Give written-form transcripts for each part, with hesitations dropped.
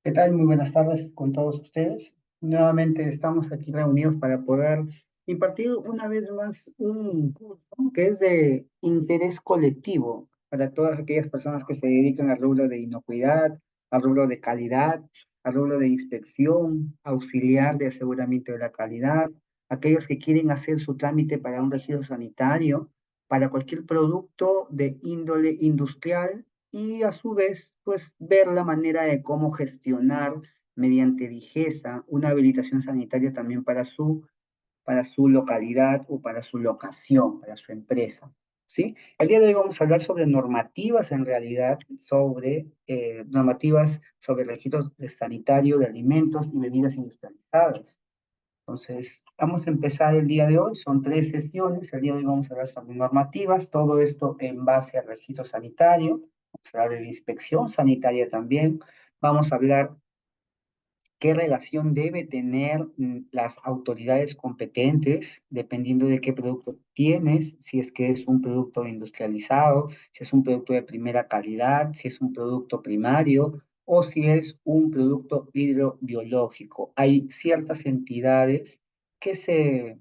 ¿Qué tal? Muy buenas tardes con todos ustedes. Nuevamente estamos aquí reunidos para poder impartir una vez más un curso que es de interés colectivo para todas aquellas personas que se dedican al rubro de inocuidad, al rubro de calidad, al rubro de inspección, auxiliar de aseguramiento de la calidad, aquellos que quieren hacer su trámite para un registro sanitario, para cualquier producto de índole industrial y a su vez, pues ver la manera de cómo gestionar mediante Digesa una habilitación sanitaria también para su localidad o para su locación, para su empresa. ¿Sí? El día de hoy vamos a hablar sobre normativas en realidad, sobre normativas sobre registros de sanitario de alimentos y bebidas industrializadas. Entonces, vamos a empezar el día de hoy, son tres sesiones, el día de hoy vamos a hablar sobre normativas, todo esto en base al registro sanitario, vamos a hablar de la inspección sanitaria también, vamos a hablar qué relación debe tener las autoridades competentes, dependiendo de qué producto tienes, si es que es un producto industrializado, si es un producto de primera calidad, si es un producto primario o si es un producto hidrobiológico. Hay ciertas entidades que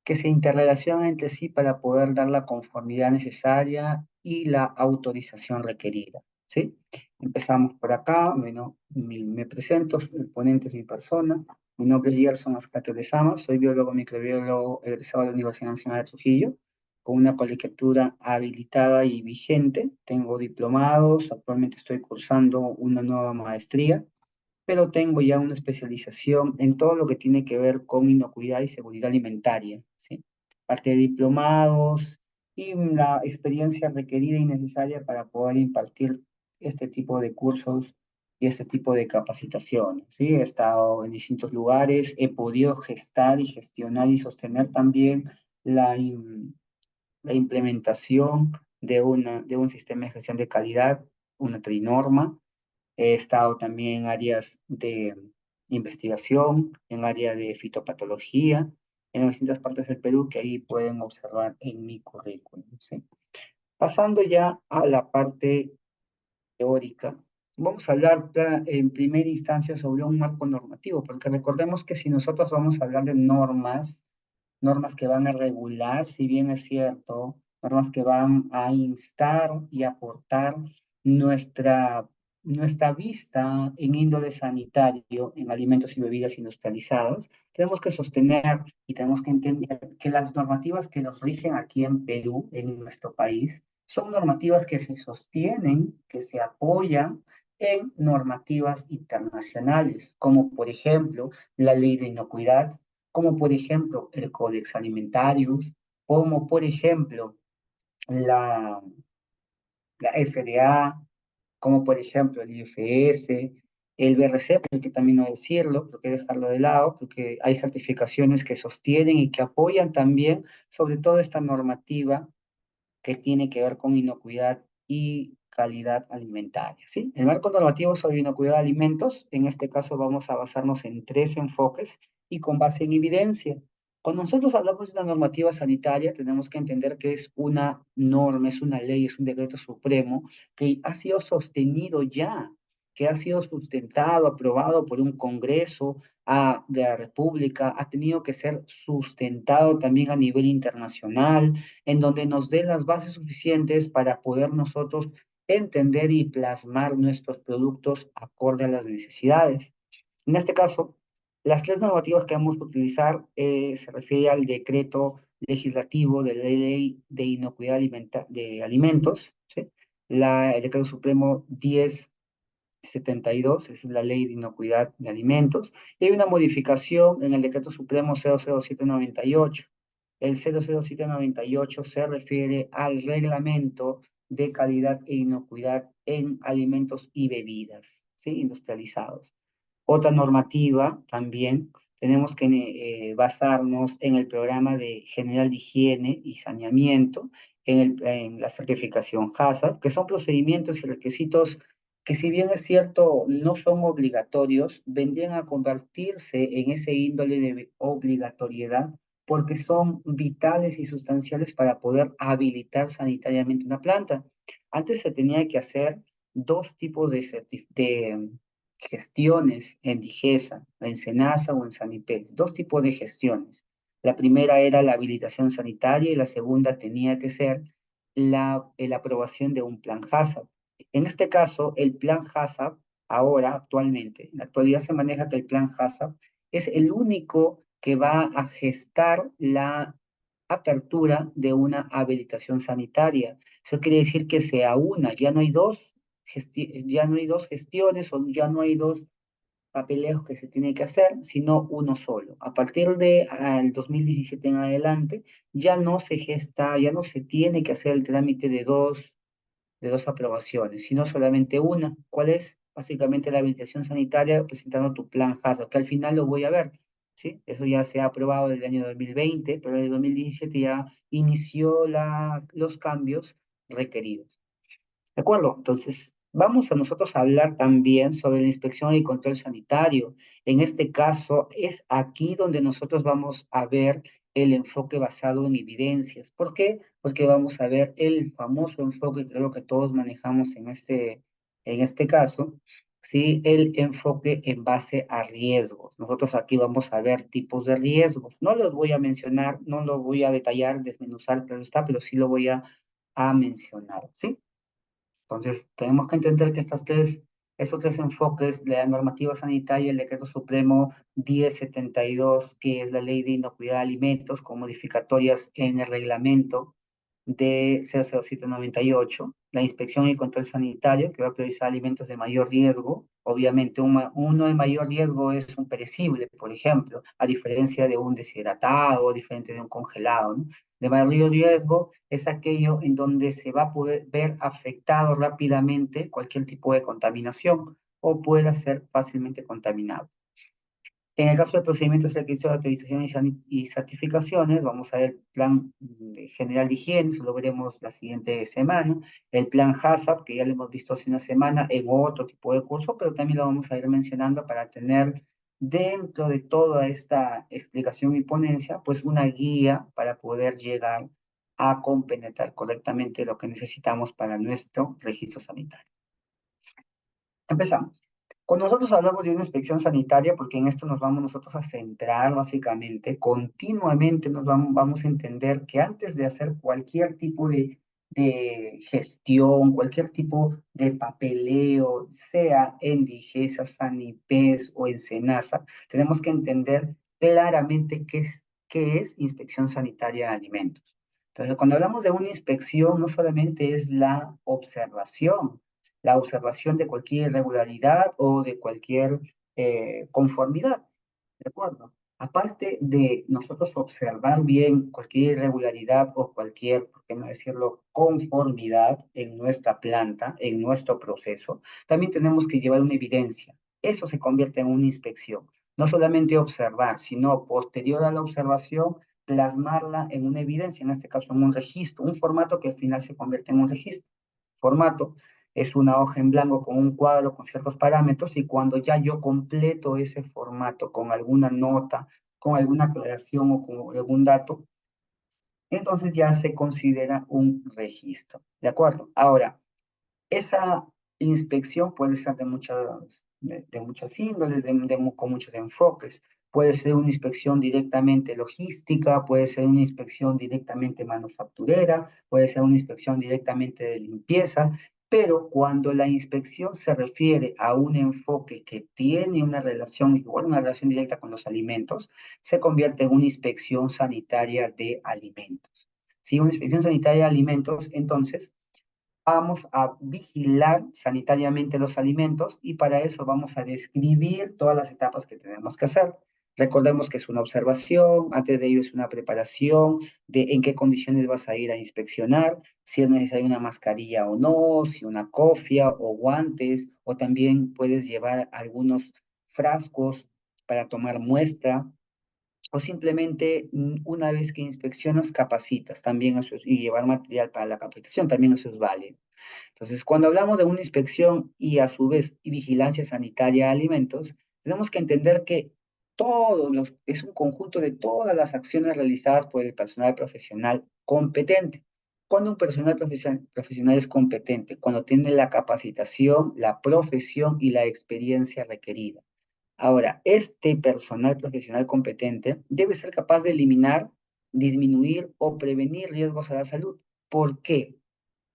que se interrelacionan entre sí para poder dar la conformidad necesaria y la autorización requerida. ¿Sí? Empezamos por acá. Bueno, me presento, el ponente es mi persona. Mi nombre es Gerson Ascate Lezama, soy biólogo microbiólogo egresado de la Universidad Nacional de Trujillo, con una colegiatura habilitada y vigente. Tengo diplomados, actualmente estoy cursando una nueva maestría, pero tengo ya una especialización en todo lo que tiene que ver con inocuidad y seguridad alimentaria, ¿sí? Parte de diplomados y la experiencia requerida y necesaria para poder impartir este tipo de cursos y este tipo de capacitaciones, ¿sí? He estado en distintos lugares, he podido gestar y gestionar y sostener también la, la implementación de un sistema de gestión de calidad, una trinorma. He estado también en áreas de investigación, en área de fitopatología, en las distintas partes del Perú que ahí pueden observar en mi currículum, ¿sí? Pasando ya a la parte teórica, vamos a hablar en primera instancia sobre un marco normativo, porque recordemos que si nosotros vamos a hablar de normas, normas que van a regular, si bien es cierto, normas que van a instar y aportar nuestra, nuestra vista en índole sanitario, en alimentos y bebidas industrializados. Tenemos que sostener y tenemos que entender que las normativas que nos rigen aquí en Perú, en nuestro país, son normativas que se sostienen, que se apoyan en normativas internacionales, como por ejemplo la ley de inocuidad, como por ejemplo el Codex Alimentarius, como por ejemplo la, la FDA, como por ejemplo el IFS, el BRC, porque también no decirlo, porque dejarlo de lado, porque hay certificaciones que sostienen y que apoyan también sobre todo esta normativa que tiene que ver con inocuidad y calidad alimentaria, ¿sí? El marco normativo sobre inocuidad de alimentos, en este caso vamos a basarnos en tres enfoques y con base en evidencia. Cuando nosotros hablamos de una normativa sanitaria, tenemos que entender que es una norma, es una ley, es un decreto supremo que ha sido sostenido ya, que ha sido sustentado, aprobado por un Congreso de la República, ha tenido que ser sustentado también a nivel internacional, en donde nos dé las bases suficientes para poder nosotros entender y plasmar nuestros productos acorde a las necesidades. En este caso, las tres normativas que vamos a utilizar se refiere al decreto legislativo de la ley de inocuidad de alimentos, ¿sí? El decreto supremo 1072, esa es la ley de inocuidad de alimentos, y hay una modificación en el decreto supremo 00798. El 00798 se refiere al reglamento de calidad e inocuidad en alimentos y bebidas, ¿sí? Industrializados. Otra normativa también, tenemos que basarnos en el programa de general de higiene y saneamiento, en la certificación HACCP, que son procedimientos y requisitos que si bien es cierto, no son obligatorios, vendrían a convertirse en ese índole de obligatoriedad porque son vitales y sustanciales para poder habilitar sanitariamente una planta. Antes se tenía que hacer dos tipos de gestiones en Digesa, en Senasa o en Sanipel, dos tipos de gestiones. La primera era la habilitación sanitaria y la segunda tenía que ser la aprobación de un plan HACCP. En este caso, el plan HACCP, ahora, actualmente, en la actualidad se maneja que el plan HACCP es el único que va a gestar la apertura de una habilitación sanitaria. Eso quiere decir que se aúna, ya no hay dos gestiones o ya no hay dos papeleos que se tiene que hacer, sino uno solo. A partir de el 2017 en adelante, ya no se gesta, ya no se tiene que hacer el trámite de dos aprobaciones, sino solamente una. ¿Cuál es? Básicamente la habilitación sanitaria presentando tu plan HACCP, que al final lo voy a ver, ¿sí? Eso ya se ha aprobado desde el año 2020, pero en el 2017 ya inició los cambios requeridos. ¿De acuerdo? Entonces, vamos a nosotros a hablar también sobre la inspección y control sanitario. En este caso, es aquí donde nosotros vamos a ver el enfoque basado en evidencias. ¿Por qué? Porque vamos a ver el famoso enfoque que creo que todos manejamos en este caso, ¿sí? El enfoque en base a riesgos. Nosotros aquí vamos a ver tipos de riesgos. No los voy a mencionar, no lo voy a detallar, desmenuzar, claro está, pero sí lo voy a mencionar, ¿sí? Entonces, tenemos que entender que esos tres enfoques, la normativa sanitaria, el decreto supremo 1072, que es la ley de inocuidad de alimentos, con modificatorias en el reglamento de 00798, la inspección y control sanitario, que va a priorizar alimentos de mayor riesgo. Obviamente, uno de mayor riesgo es un perecible, por ejemplo, a diferencia de un deshidratado, diferente de un congelado, ¿no? De mayor riesgo es aquello en donde se va a poder ver afectado rápidamente cualquier tipo de contaminación o pueda ser fácilmente contaminado. En el caso de procedimientos de requisitos de autorización y certificaciones, vamos a ver el plan general de higiene, eso lo veremos la siguiente semana, el plan HACCP, que ya lo hemos visto hace una semana en otro tipo de curso, pero también lo vamos a ir mencionando para tener dentro de toda esta explicación y ponencia, pues una guía para poder llegar a compenetrar correctamente lo que necesitamos para nuestro registro sanitario. Empezamos. Cuando nosotros hablamos de una inspección sanitaria, porque en esto nos vamos nosotros a centrar básicamente, continuamente vamos a entender que antes de hacer cualquier tipo de gestión, cualquier tipo de papeleo, sea en Digesa, Sanipes o en Senasa, tenemos que entender claramente qué es inspección sanitaria de alimentos. Entonces, cuando hablamos de una inspección, no solamente es la observación de cualquier irregularidad o de cualquier conformidad, ¿de acuerdo? Aparte de nosotros observar bien cualquier irregularidad o cualquier, por qué no decirlo, conformidad en nuestra planta, en nuestro proceso, también tenemos que llevar una evidencia. Eso se convierte en una inspección. No solamente observar, sino posterior a la observación, plasmarla en una evidencia, en este caso en un registro, un formato que al final se convierte en un registro. Formato es una hoja en blanco con un cuadro con ciertos parámetros y cuando ya yo completo ese formato con alguna nota, con alguna aclaración o con algún dato, entonces ya se considera un registro. ¿De acuerdo? Ahora, esa inspección puede ser de muchas índoles, con muchos enfoques. Puede ser una inspección directamente logística, puede ser una inspección directamente manufacturera, puede ser una inspección directamente de limpieza, pero cuando la inspección se refiere a un enfoque que tiene una relación, igual una relación directa con los alimentos, se convierte en una inspección sanitaria de alimentos. Si una inspección sanitaria de alimentos, entonces vamos a vigilar sanitariamente los alimentos y para eso vamos a describir todas las etapas que tenemos que hacer. Recordemos que es una observación, antes de ello es una preparación de en qué condiciones vas a ir a inspeccionar, si es necesaria una mascarilla o no, si una cofia o guantes, o también puedes llevar algunos frascos para tomar muestra, o simplemente una vez que inspeccionas, capacitas, también eso es, y llevar material para la capacitación, también eso es válido. Entonces, cuando hablamos de una inspección y a su vez y vigilancia sanitaria de alimentos, tenemos que entender que es un conjunto de todas las acciones realizadas por el personal profesional competente. Cuando un personal profesional es competente, cuando tiene la capacitación, la profesión y la experiencia requerida. Ahora, este personal profesional competente debe ser capaz de eliminar, disminuir o prevenir riesgos a la salud. ¿Por qué?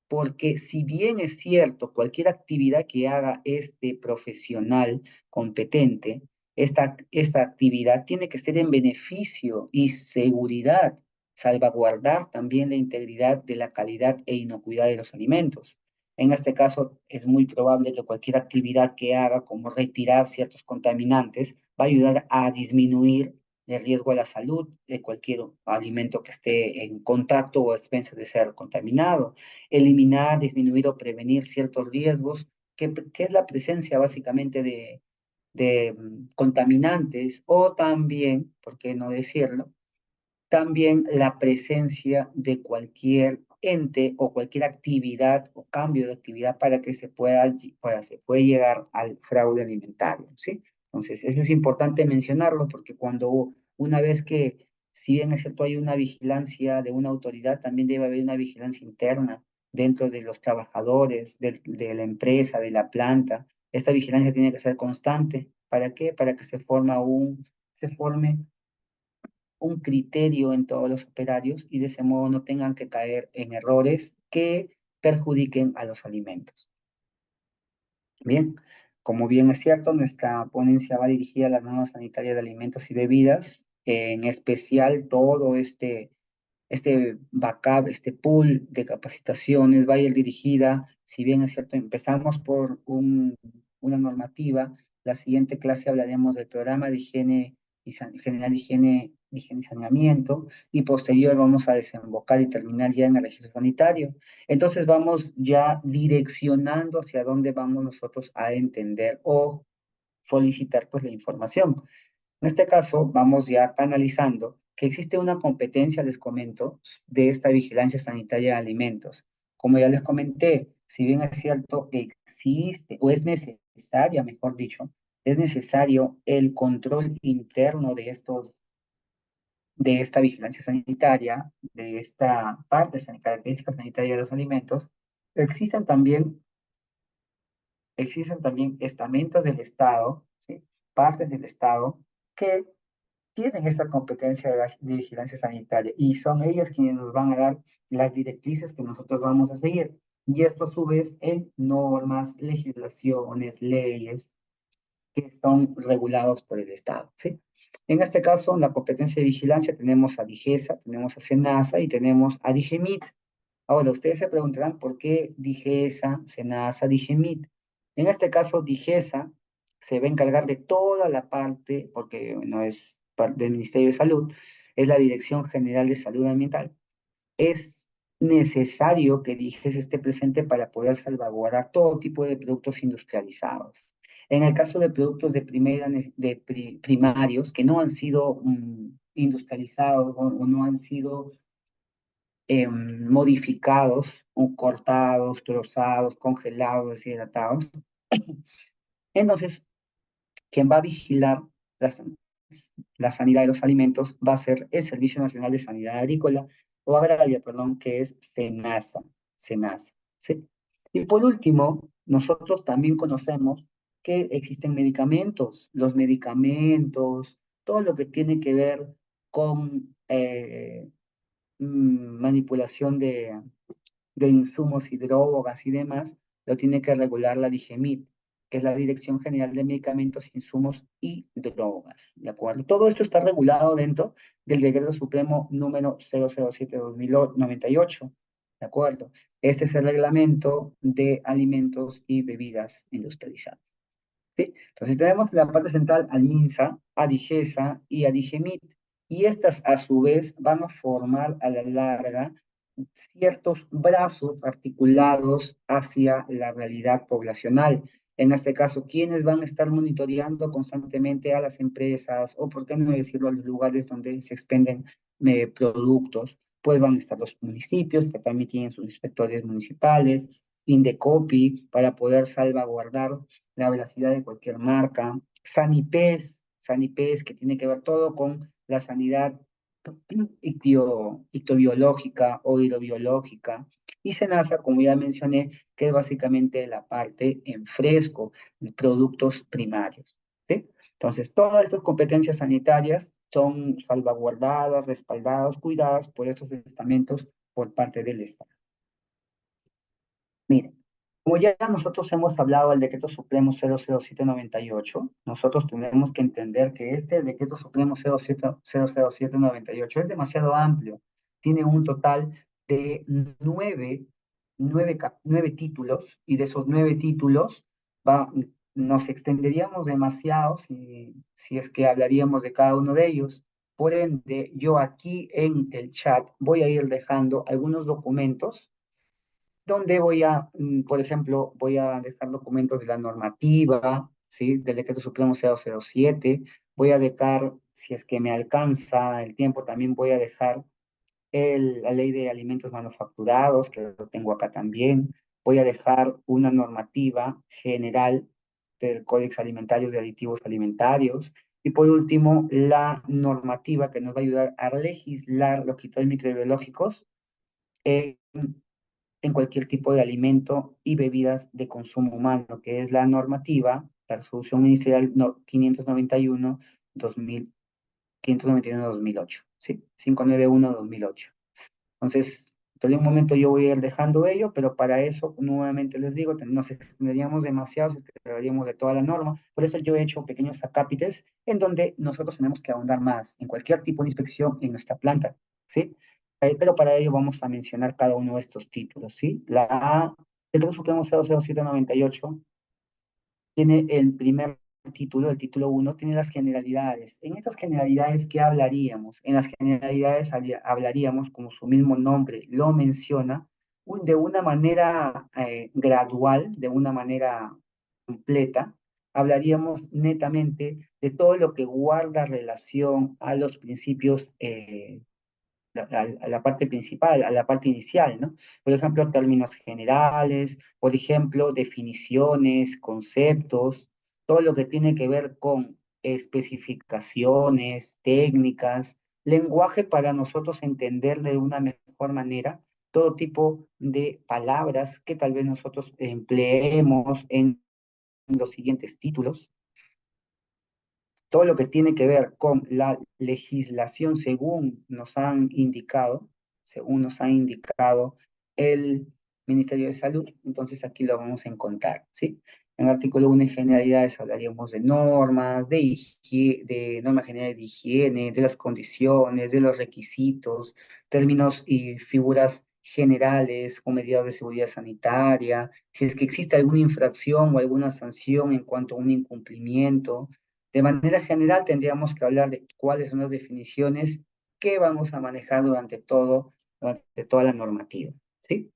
Porque si bien es cierto, cualquier actividad que haga este profesional competente, esta actividad tiene que ser en beneficio y seguridad, salvaguardar también la integridad de la calidad e inocuidad de los alimentos. En este caso, es muy probable que cualquier actividad que haga, como retirar ciertos contaminantes, va a ayudar a disminuir el riesgo a la salud de cualquier alimento que esté en contacto o a expensas de ser contaminado, eliminar, disminuir o prevenir ciertos riesgos, que es la presencia básicamente de contaminantes o también, ¿por qué no decirlo? También la presencia de cualquier ente o cualquier actividad o cambio de actividad para que se pueda llegar al fraude alimentario, ¿sí? Entonces, eso es importante mencionarlo porque cuando una vez que, si bien es cierto, hay una vigilancia de una autoridad, también debe haber una vigilancia interna dentro de los trabajadores, de la empresa, de la planta. Esta vigilancia tiene que ser constante. ¿Para qué? Para que se forme un criterio en todos los operarios y de ese modo no tengan que caer en errores que perjudiquen a los alimentos. Bien, como bien es cierto, nuestra ponencia va dirigida a la norma sanitaria de alimentos y bebidas, en especial todo este backup, este pool de capacitaciones va a ir dirigida, si bien es cierto, empezamos por una normativa, la siguiente clase hablaremos del programa de higiene y general higiene y saneamiento, y posterior vamos a desembocar y terminar ya en el registro sanitario. Entonces vamos ya direccionando hacia dónde vamos nosotros a entender o solicitar pues la información. En este caso, vamos ya analizando que existe una competencia, les comento, de esta vigilancia sanitaria de alimentos. Como ya les comenté, si bien es cierto, existe o es necesaria, mejor dicho, es necesario el control interno de esta vigilancia sanitaria, de esta parte característica sanitaria de los alimentos, existen también, existen también estamentos del Estado, ¿sí? Partes del Estado, que tienen esta competencia de vigilancia sanitaria y son ellos quienes nos van a dar las directrices que nosotros vamos a seguir. Y esto a su vez en normas, legislaciones, leyes que son regulados por el Estado, ¿sí? En este caso, en la competencia de vigilancia tenemos a DIGESA, tenemos a SENASA y tenemos a DIGEMIT. Ahora, ustedes se preguntarán por qué DIGESA, SENASA, DIGEMIT. En este caso, DIGESA se va a encargar de toda la parte, porque no es parte del Ministerio de Salud, es la Dirección General de Salud Ambiental. Es necesario que DIGESA esté presente para poder salvaguardar todo tipo de productos industrializados. En el caso de productos de primarios que no han sido industrializados o no han sido modificados, o cortados, trozados, congelados, deshidratados. Entonces, quien va a vigilar la, la sanidad de los alimentos va a ser el Servicio Nacional de Sanidad Agrícola o Agraria, perdón, que es SENASA, SENASA, ¿sí? Y por último, nosotros también conocemos que existen medicamentos, los medicamentos, todo lo que tiene que ver con manipulación de insumos y drogas y demás, lo tiene que regular la DIGEMIT, que es la Dirección General de Medicamentos, Insumos y Drogas, ¿de acuerdo? Todo esto está regulado dentro del Decreto Supremo número 007-2098, ¿de acuerdo? Este es el reglamento de alimentos y bebidas industrializadas. ¿Sí? Entonces tenemos en la parte central al MINSA, a DIGESA y a DIGEMIT, y estas a su vez van a formar a la larga ciertos brazos articulados hacia la realidad poblacional. En este caso, ¿quiénes van a estar monitoreando constantemente a las empresas o, por qué no decirlo, a los lugares donde se expenden productos? Pues van a estar los municipios, que también tienen sus inspectores municipales, Indecopi, para poder salvaguardar la veracidad de cualquier marca, Sanipes, que tiene que ver todo con la sanidad ictobiológica o hidrobiológica, y SENASA, como ya mencioné, que es básicamente la parte en fresco, de productos primarios, ¿sí? Entonces, todas estas competencias sanitarias son salvaguardadas, respaldadas, cuidadas por estos estamentos por parte del Estado. Miren, como ya nosotros hemos hablado del Decreto Supremo 00798, nosotros tenemos que entender que este Decreto Supremo 00798 es demasiado amplio. Tiene un total de nueve títulos, y de esos 9 títulos va, nos extenderíamos demasiado si es que hablaríamos de cada uno de ellos. Por ende, yo aquí en el chat voy a ir dejando algunos documentos donde por ejemplo, voy a dejar documentos de la normativa, ¿sí? Del Decreto Supremo 007, voy a dejar, si es que me alcanza el tiempo, también voy a dejar la ley de alimentos manufacturados, que lo tengo acá también, voy a dejar una normativa general del Códex Alimentario de Aditivos Alimentarios, y por último, la normativa que nos va a ayudar a legislar los quitores microbiológicos en cualquier tipo de alimento y bebidas de consumo humano, que es la normativa, la resolución ministerial 591, 2000, 591-2008, ¿sí? 591-2008. Entonces, en un momento yo voy a ir dejando ello, pero para eso, nuevamente les digo, nos extenderíamos demasiado si hablaríamos de toda la norma. Por eso yo he hecho pequeños acápites en donde nosotros tenemos que ahondar más en cualquier tipo de inspección en nuestra planta, ¿sí? Pero para ello vamos a mencionar cada uno de estos títulos, ¿sí? Decreto Supremo 00798 tiene el primer título, el título uno, tiene las generalidades. En estas generalidades, ¿qué hablaríamos? En las generalidades hablaríamos, como su mismo nombre lo menciona, de una manera gradual, de una manera completa, hablaríamos netamente de todo lo que guarda relación a los principios a la parte principal, a la parte inicial, ¿no? Por ejemplo, términos generales, por ejemplo, definiciones, conceptos, todo lo que tiene que ver con especificaciones, técnicas, lenguaje para nosotros entender de una mejor manera todo tipo de palabras que tal vez nosotros empleemos en los siguientes títulos, todo lo que tiene que ver con la legislación según nos han indicado el Ministerio de Salud, entonces aquí lo vamos a encontrar, ¿sí? En el artículo 1 de generalidades hablaríamos de normas, de normas generales de higiene, de las condiciones, de los requisitos, términos y figuras generales o medidas de seguridad sanitaria, si es que existe alguna infracción o alguna sanción en cuanto a un incumplimiento. De manera general, tendríamos que hablar de cuáles son las definiciones que vamos a manejar durante toda la normativa, ¿sí?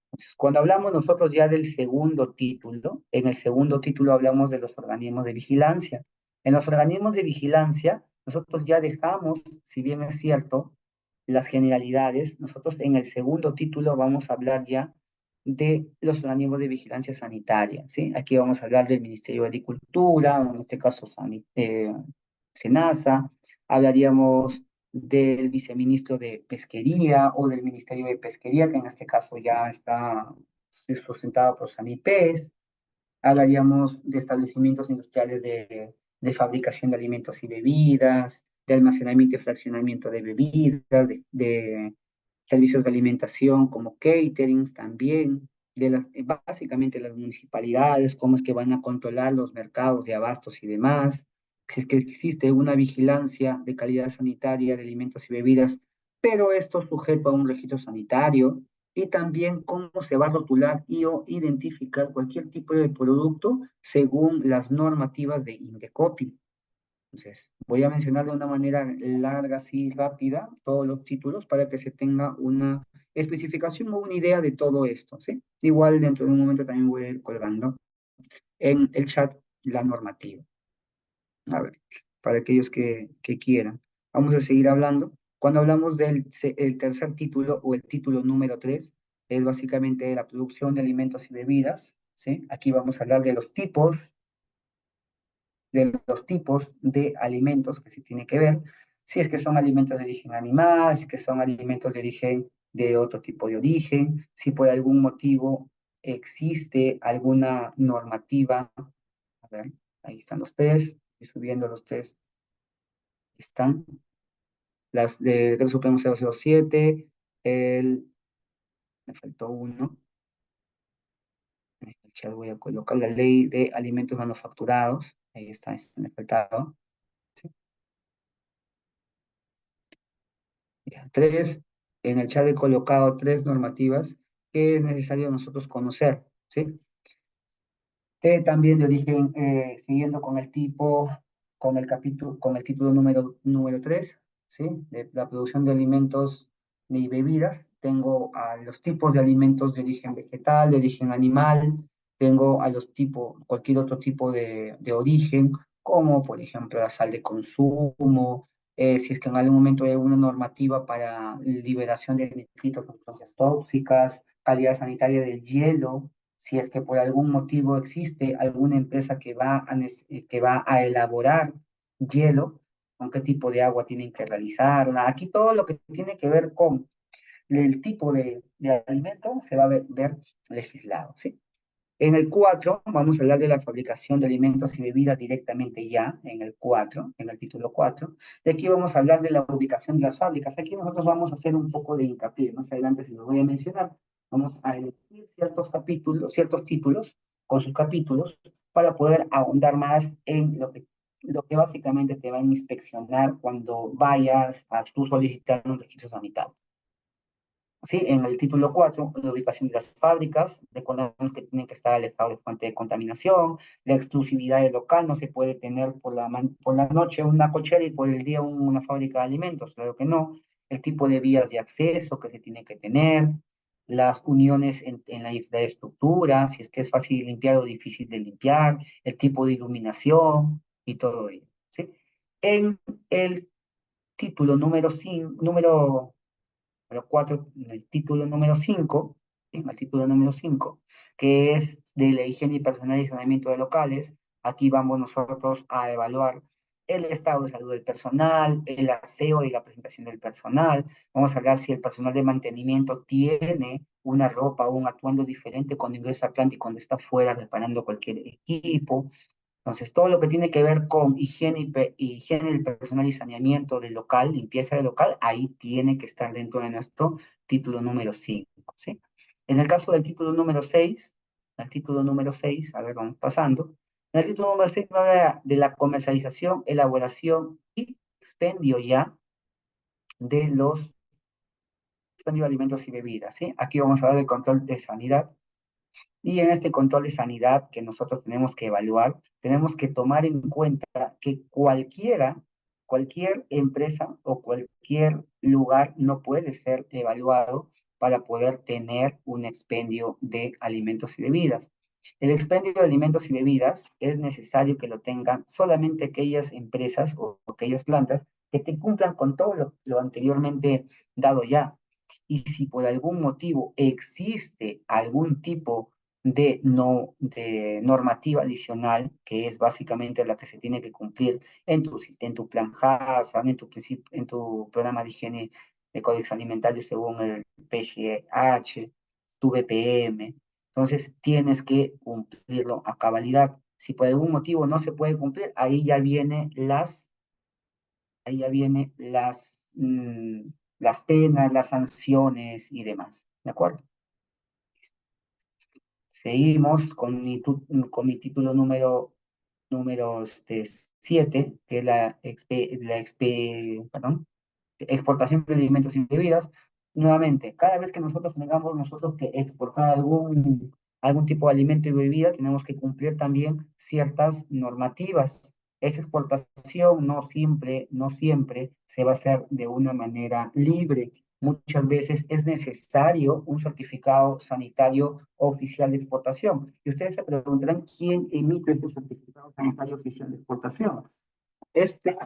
Entonces, cuando hablamos nosotros ya del segundo título, en el segundo título hablamos de los organismos de vigilancia. En los organismos de vigilancia, nosotros ya dejamos, si bien es cierto, las generalidades, nosotros en el segundo título vamos a hablar ya de los organismos de vigilancia sanitaria, ¿sí? Aquí vamos a hablar del Ministerio de Agricultura, en este caso SENASA, hablaríamos del viceministro de Pesquería o del Ministerio de Pesquería, que en este caso ya está sustentado por Sanipes. Hablaríamos de establecimientos industriales de fabricación de alimentos y bebidas, de almacenamiento y fraccionamiento de bebidas, de servicios de alimentación como caterings también, básicamente las municipalidades, cómo es que van a controlar los mercados de abastos y demás, si es que existe una vigilancia de calidad sanitaria de alimentos y bebidas, pero esto sujeto a un registro sanitario, y también cómo se va a rotular y o identificar cualquier tipo de producto según las normativas de Indecopi. Entonces, voy a mencionar de una manera larga, así rápida, todos los títulos para que se tenga una especificación o una idea de todo esto, ¿sí? Igual dentro de un momento también voy a ir colgando en el chat la normativa. A ver, para aquellos que quieran. Vamos a seguir hablando. Cuando hablamos el tercer título o el título número 3, es básicamente la producción de alimentos y bebidas, ¿sí? Aquí vamos a hablar de los tipos de alimentos que se tiene que ver. si es que son alimentos de origen animal, si es que son alimentos de origen de otro tipo de origen, si por algún motivo existe alguna normativa. A ver, ahí están los test, estoy subiendo los test, están las de Decreto Supremo 007, el, me faltó uno, en el chat voy a colocar la ley de alimentos manufacturados, ahí está, este me faltaba. ¿Sí? Ya, tres, en el chat he colocado tres normativas que es necesario nosotros conocer, ¿sí? También de origen, siguiendo con el tipo, con el capítulo, con el título número 3, ¿sí? De la producción de alimentos y bebidas. Tengo a los tipos de alimentos de origen vegetal, de origen animal, tengo a los tipos, cualquier otro tipo de origen, como por ejemplo la sal de consumo, si es que en algún momento hay alguna normativa para liberación de nitritos, sustancias tóxicas, calidad sanitaria del hielo, si es que por algún motivo existe alguna empresa que va a elaborar hielo, con qué tipo de agua tienen que realizarla. Aquí todo lo que tiene que ver con el tipo de alimento se va a ver legislado, ¿sí? En el 4 vamos a hablar de la fabricación de alimentos y bebidas directamente ya, en el 4 en el título 4. De aquí vamos a hablar de la ubicación de las fábricas. Aquí nosotros vamos a hacer un poco de hincapié, más adelante se los voy a mencionar. Vamos a elegir ciertos capítulos, ciertos títulos con sus capítulos para poder ahondar más en lo que básicamente te va a inspeccionar cuando vayas a tú solicitar un registro sanitario. ¿Sí? En el título 4, la ubicación de las fábricas, recordemos que tienen que estar alejados de fuente de contaminación, la exclusividad del local, no se puede tener por la noche una cochera y por el día una fábrica de alimentos, claro que no, el tipo de vías de acceso que se tiene que tener, las uniones en la infraestructura, si es que es fácil de limpiar o difícil de limpiar, el tipo de iluminación y todo ello, ¿sí? En el título número 4, en el título número 5, en el título número 5, que es de la higiene personal y saneamiento de locales. Aquí vamos nosotros a evaluar el estado de salud del personal, el aseo y la presentación del personal. Vamos a hablar si el personal de mantenimiento tiene una ropa o un atuendo diferente cuando ingresa a planta y cuando está fuera reparando cualquier equipo. Entonces, todo lo que tiene que ver con higiene del personal y saneamiento del local, limpieza del local, ahí tiene que estar dentro de nuestro título número 5, ¿sí? En el caso del título número 6, el título número 6, a ver, vamos pasando. En el título número 6 habla de la comercialización, elaboración y expendio ya de los expendio de alimentos y bebidas, ¿sí? Aquí vamos a ver el control de sanidad. Y en este control de sanidad que nosotros tenemos que evaluar, tenemos que tomar en cuenta que cualquier empresa o cualquier lugar no puede ser evaluado para poder tener un expendio de alimentos y bebidas. El expendio de alimentos y bebidas es necesario que lo tengan solamente aquellas empresas o aquellas plantas que te cumplan con todo lo anteriormente dado ya. Y si por algún motivo existe algún tipo de normativa adicional, que es básicamente la que se tiene que cumplir en tu plan HACCP, en tu programa de higiene de códex alimentario según el PGH, tu BPM. Entonces, tienes que cumplirlo a cabalidad. Si por algún motivo no se puede cumplir, ahí ya viene las penas, las sanciones y demás. ¿De acuerdo? Seguimos con mi título número 7, que es perdón, exportación de alimentos y bebidas. Nuevamente, cada vez que nosotros tengamos nosotros que exportar algún tipo de alimento y bebida, tenemos que cumplir también ciertas normativas. Esa exportación no siempre se va a hacer de una manera libre. Muchas veces es necesario un certificado sanitario oficial de exportación. Y ustedes se preguntarán quién emite este certificado sanitario oficial de exportación. Este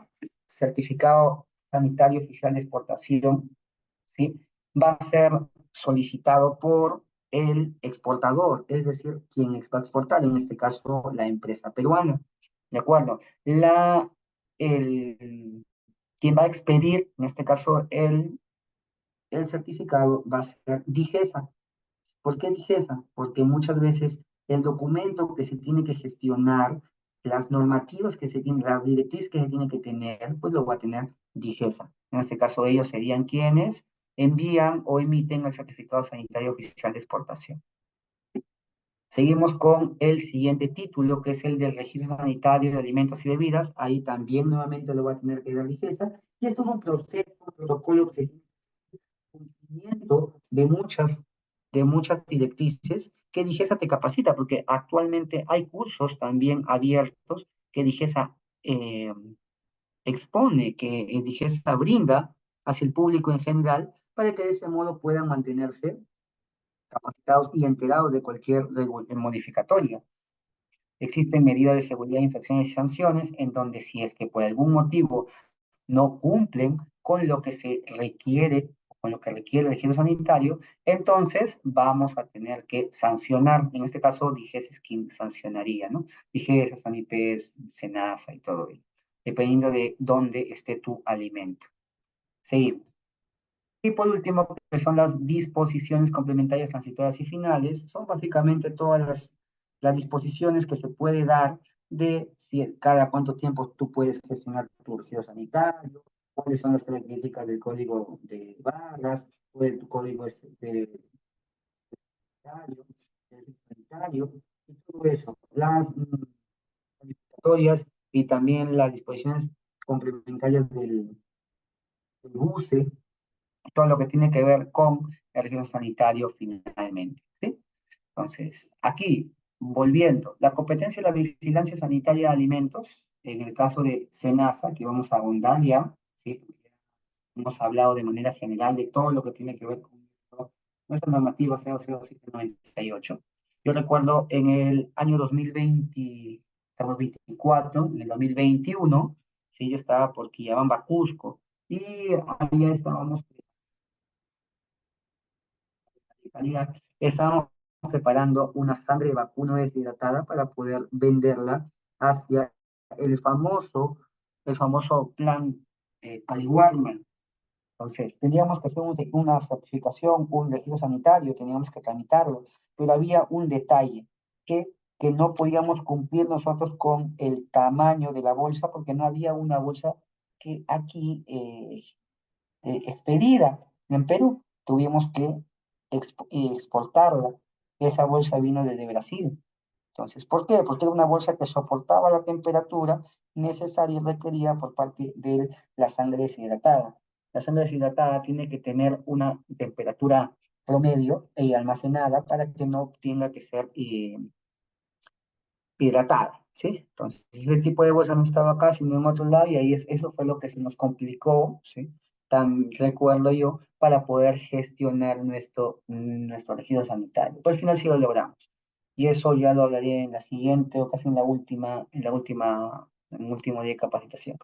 certificado sanitario oficial de exportación, ¿sí? Va a ser solicitado por el exportador, es decir, quien va a exportar, en este caso la empresa peruana. ¿De acuerdo? El Quien va a expedir, en este caso el certificado, va a ser DIGESA. ¿Por qué DIGESA? Porque muchas veces el documento que se tiene que gestionar, las normativas que se tienen, las directrices que se tiene que tener, pues lo va a tener DIGESA. En este caso, ellos serían quienes envían o emiten el certificado sanitario oficial de exportación. Seguimos con el siguiente título, que es el del registro sanitario de alimentos y bebidas. Ahí también nuevamente lo va a tener que dar DIGESA. Y esto es un proceso, un protocolo que se cumplimiento de muchas directrices que DIGESA te capacita, porque actualmente hay cursos también abiertos que DIGESA eh, expone, que DIGESA brinda hacia el público en general, para que de ese modo puedan mantenerse capacitados y enterados de cualquier modificatoria. Existen medidas de seguridad, infracciones y sanciones en donde si es que por algún motivo no cumplen con lo que se requiere, con lo que requiere el registro sanitario, entonces vamos a tener que sancionar. En este caso, DIGES es quien sancionaría, ¿no? DIGES, SANIPES, SENASA y todo ello, dependiendo de dónde esté tu alimento. Seguimos. Y por último, que son las disposiciones complementarias transitorias y finales, son básicamente todas las disposiciones que se puede dar de si cada cuánto tiempo tú puedes gestionar tu registro sanitario, cuáles son las características del código de barras, o de tu código de sanitario, del registro sanitario, y todo eso, las calificatorias y también las disposiciones complementarias del BUCE, todo lo que tiene que ver con el registro sanitario finalmente, ¿sí? Entonces, aquí, volviendo, la competencia de la vigilancia sanitaria de alimentos, en el caso de SENASA, que vamos a ahondar ya, ¿sí? Hemos hablado de manera general de todo lo que tiene que ver con nuestra normativa 00798. Yo recuerdo en el año 2020, estamos 24, en el 2021, sí, yo estaba por Quillabamba, Cusco, y allá estábamos estábamos preparando una sangre de vacuno deshidratada para poder venderla hacia el famoso, el famoso plan Caliwarma. Entonces, teníamos que hacer una certificación, un registro sanitario, teníamos que tramitarlo, pero había un detalle, que, que no podíamos cumplir nosotros con el tamaño de la bolsa, porque no había una bolsa que aquí expedida en Perú. Tuvimos que exportarla. Esa bolsa vino desde Brasil. Entonces, ¿por qué? Porque era una bolsa que soportaba la temperatura necesaria y requerida por parte de la sangre deshidratada. La sangre deshidratada tiene que tener una temperatura promedio y almacenada para que no tenga que ser hidratada, ¿sí? Entonces, ese tipo de bolsa no estaba acá, sino en otro lado, y ahí eso fue lo que se nos complicó, ¿sí? Recuerdo yo, para poder gestionar nuestro registro sanitario. Pues al final sí lo logramos. Y eso ya lo hablaré en la siguiente o casi en el último día de capacitación.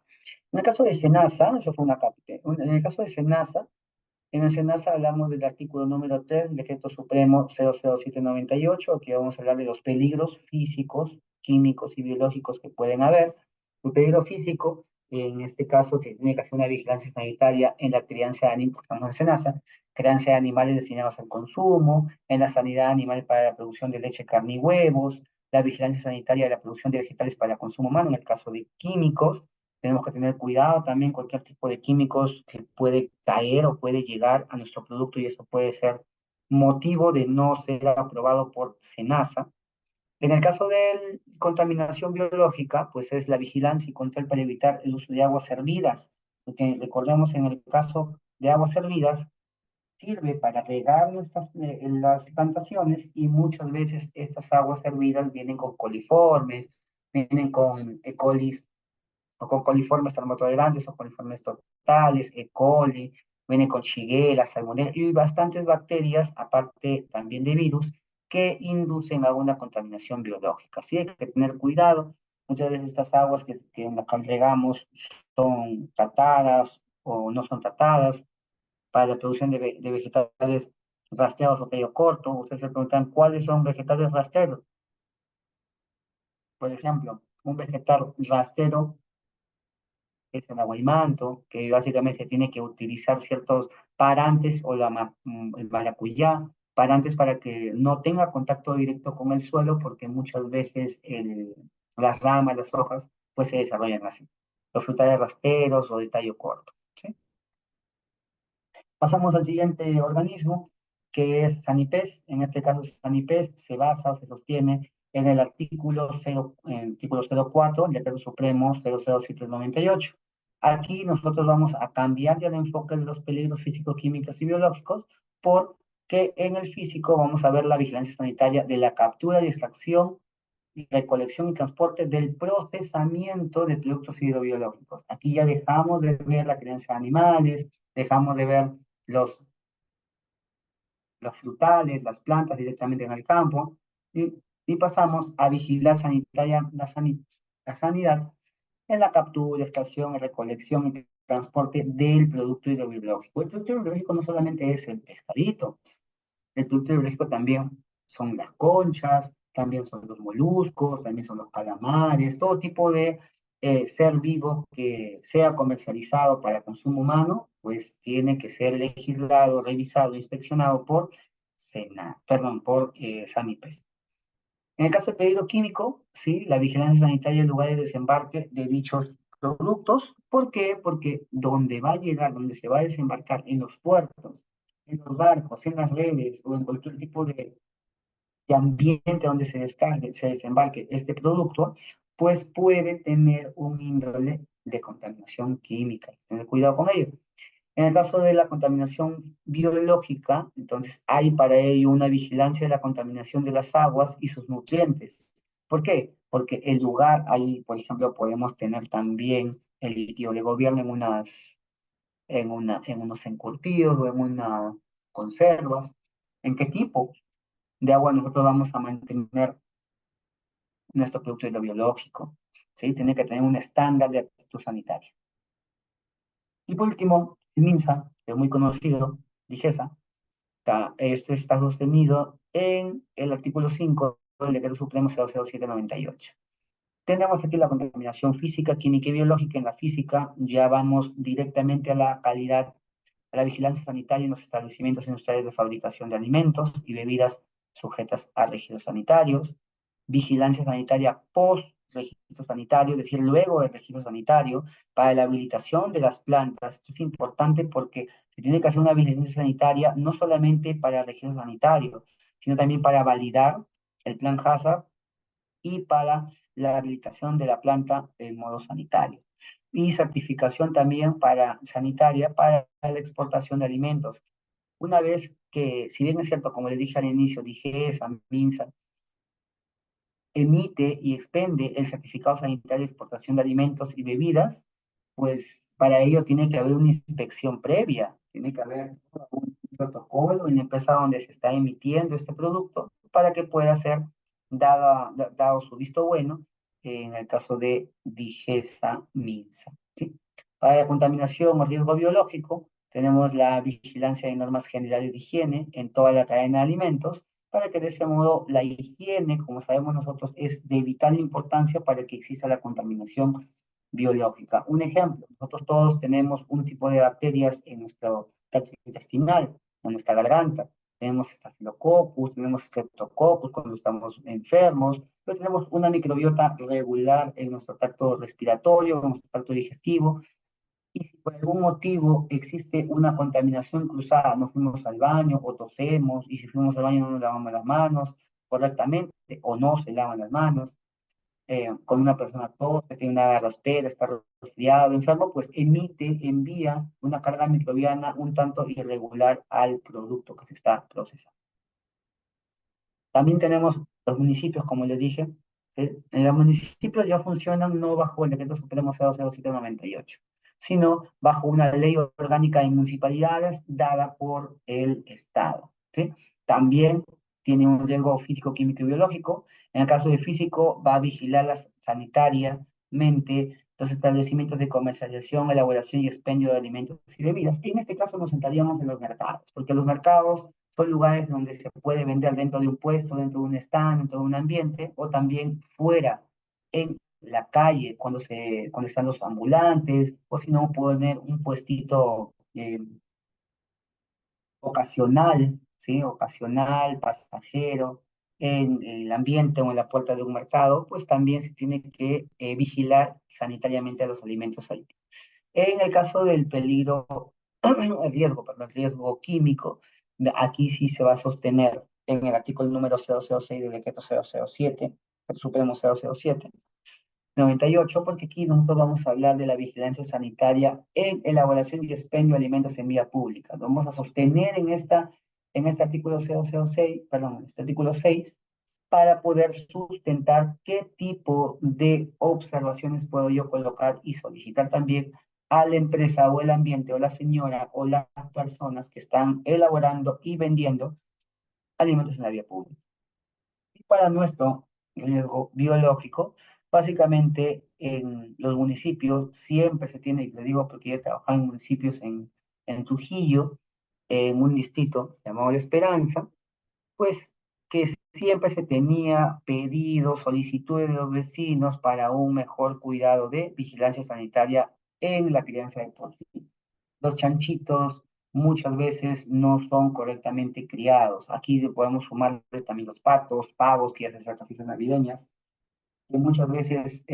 En el caso de SENASA, eso fue en el caso de SENASA, en el SENASA hablamos del artículo número 3 del Decreto Supremo 00798. Aquí vamos a hablar de los peligros físicos, químicos y biológicos que pueden haber. Un peligro físico, en este caso, se tiene que hacer una vigilancia sanitaria en la crianza de animales, estamos en SENASA, crianza de animales destinados al consumo, en la sanidad animal para la producción de leche, carne y huevos, la vigilancia sanitaria de la producción de vegetales para el consumo humano, en el caso de químicos. Tenemos que tener cuidado también cualquier tipo de químicos que puede caer o puede llegar a nuestro producto, y eso puede ser motivo de no ser aprobado por SENASA. En el caso de contaminación biológica, pues es la vigilancia y control para evitar el uso de aguas hervidas, porque recordemos, en el caso de aguas hervidas, sirve para regar las plantaciones, y muchas veces estas aguas hervidas vienen con coliformes, vienen con E. coli o con coliformes termotolerantes o coliformes totales, E. coli, viene con Shigella, Salmonella y bastantes bacterias, aparte también de virus, que inducen a una contaminación biológica. Así hay que tener cuidado. Muchas veces estas aguas que en las que regamos son tratadas o no son tratadas para la producción de vegetales rastreados o tallo corto. Ustedes se preguntan cuáles son vegetales rastreros. Por ejemplo, un vegetal rastrero es el aguaimanto, que básicamente se tiene que utilizar ciertos parantes o el maracuyá, parantes para que no tenga contacto directo con el suelo, porque muchas veces las ramas, las hojas, pues se desarrollan así. Los frutales rasteros o de tallo corto, ¿sí? Pasamos al siguiente organismo, que es Sanipes. En este caso, Sanipes se basa o se sostiene en el artículo 0, en el artículo 04 del Decreto Supremo 00798. Aquí nosotros vamos a cambiar ya el enfoque de los peligros físico-químicos y biológicos, porque en el físico vamos a ver la vigilancia sanitaria de la captura y extracción, recolección y transporte del procesamiento de productos hidrobiológicos. Aquí ya dejamos de ver la crianza de animales, dejamos de ver los, los frutales, las plantas directamente en el campo, y pasamos a vigilar la sanidad en la captura, extracción, recolección y transporte del producto hidrobiológico. El producto hidrobiológico no solamente es el pescadito, el producto biológico también son las conchas, también son los moluscos, también son los calamares, todo tipo de ser vivo que sea comercializado para consumo humano, pues tiene que ser legislado, revisado, inspeccionado por por Sanipes. En el caso del peligro químico, sí, la vigilancia sanitaria es el lugar de desembarque de dichos productos. ¿Por qué? Porque donde va a llegar, donde se va a desembarcar, en los puertos, en los barcos, en las redes o en cualquier tipo de ambiente donde se descargue, se desembarque este producto, pues puede tener un índole de contaminación química. Tener cuidado con ello. En el caso de la contaminación biológica, entonces hay para ello una vigilancia de la contaminación de las aguas y sus nutrientes. ¿Por qué? Porque el lugar, ahí, por ejemplo, podemos tener también el líquido de gobierno en unos encurtidos o en unas conservas. ¿En qué tipo de agua nosotros vamos a mantener nuestro producto hidrobiológico? ¿Sí? Tiene que tener un estándar de actitud sanitaria. Y por último, el MINSA, que es muy conocido, DIGESA. Este está sostenido en el artículo 5 del Decreto Supremo 00798. Tenemos aquí la contaminación física, química y biológica. En la física ya vamos directamente a la calidad, a la vigilancia sanitaria en los establecimientos industriales de fabricación de alimentos y bebidas sujetas a registros sanitarios, vigilancia sanitaria post registro sanitario, es decir, luego del registro sanitario, para la habilitación de las plantas. Esto es importante porque se tiene que hacer una vigilancia sanitaria no solamente para el registro sanitario, sino también para validar el plan Hazard y para la habilitación de la planta en modo sanitario. Y certificación también para sanitaria para la exportación de alimentos. Una vez que, si bien es cierto, como le dije al inicio, dije esa MINSA emite y expende el certificado sanitario de exportación de alimentos y bebidas, pues para ello tiene que haber una inspección previa, tiene que haber un protocolo en la empresa donde se está emitiendo este producto para que pueda ser dado su visto bueno en el caso de Digesa Minsa. ¿Sí? Para la contaminación o riesgo biológico, tenemos la vigilancia de normas generales de higiene en toda la cadena de alimentos, para que de ese modo la higiene, como sabemos nosotros, es de vital importancia para que exista la contaminación biológica. Un ejemplo, nosotros todos tenemos un tipo de bacterias en nuestro tracto intestinal, en nuestra garganta. Tenemos Staphylococcus, tenemos Streptococcus cuando estamos enfermos, pero tenemos una microbiota regular en nuestro tracto respiratorio, en nuestro tracto digestivo, y si por algún motivo existe una contaminación cruzada, no fuimos al baño o tosemos, y si fuimos al baño no nos lavamos las manos correctamente o no se lavan las manos, con una persona tose, tiene una raspera, está resfriado, enfermo, pues envía una carga microbiana un tanto irregular al producto que se está procesando. También tenemos los municipios, como les dije. Los municipios ya funcionan no bajo el Decreto Supremo 00798, sino bajo una ley orgánica de municipalidades dada por el Estado. ¿Sí? También tiene un riesgo físico, químico y biológico. En el caso de físico, va a vigilar sanitariamente los establecimientos de comercialización, elaboración y expendio de alimentos y bebidas. En este caso nos centraríamos en los mercados, porque los mercados son lugares donde se puede vender dentro de un puesto, dentro de un stand, dentro de un ambiente, o también fuera, en la calle, cuando están los ambulantes, o si no, poner un puestito ocasional, ¿sí? Ocasional, pasajero, en el ambiente o en la puerta de un mercado, pues también se tiene que vigilar sanitariamente a los alimentos ahí. En el caso del peligro, el riesgo químico, aquí sí se va a sostener en el artículo número 006 del decreto 007, el Supremo 007, 98, porque aquí nosotros vamos a hablar de la vigilancia sanitaria en elaboración y expendio de alimentos en vía pública. Lo vamos a sostener en este artículo 006, perdón, en este artículo 6, para poder sustentar qué tipo de observaciones puedo yo colocar y solicitar también a la empresa o el ambiente o la señora o las personas que están elaborando y vendiendo alimentos en la vía pública. Y para nuestro riesgo biológico, básicamente en los municipios siempre se tiene, y le digo porque yo he trabajado en municipios en Trujillo, en un distrito llamado La Esperanza, pues que siempre se tenía pedidos, solicitudes de los vecinos para un mejor cuidado de vigilancia sanitaria en la crianza de porcino. Los chanchitos muchas veces no son correctamente criados. Aquí podemos sumar también los patos, pavos que hacen sacrificios navideñas, que muchas veces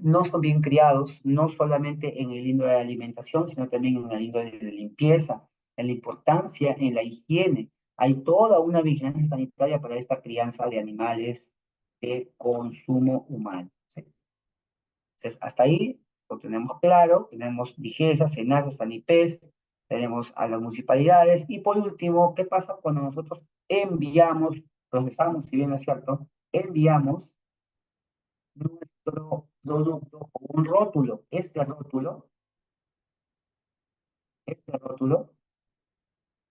no son bien criados, no solamente en el hilo de la alimentación, sino también en el hilo de la limpieza, en la importancia, en la higiene. Hay toda una vigilancia sanitaria para esta crianza de animales de consumo humano. ¿Sí? Entonces, hasta ahí lo tenemos claro, tenemos DIGESA, SENASA, SANIPES, tenemos a las municipalidades, y por último, ¿qué pasa cuando nosotros enviamos, procesamos, si bien es cierto, enviamos nuestro producto o un rótulo? Este rótulo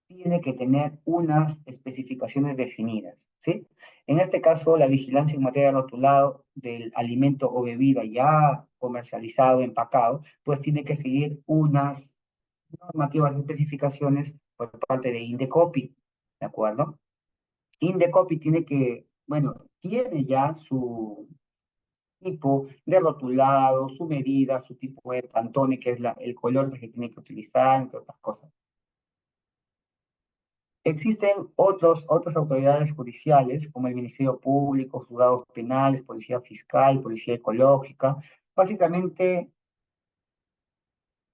tiene que tener unas especificaciones definidas, ¿sí? En este caso, la vigilancia en materia de rotulado del alimento o bebida ya comercializado, empacado, pues tiene que seguir unas normativas, especificaciones por parte de Indecopi, ¿de acuerdo? Indecopi tiene que, bueno, tiene ya su tipo de rotulado, su medida, su tipo de pantone, que es el color que se tiene que utilizar, entre otras cosas. Existen otras autoridades judiciales, como el Ministerio Público, juzgados penales, policía fiscal, policía ecológica. Básicamente,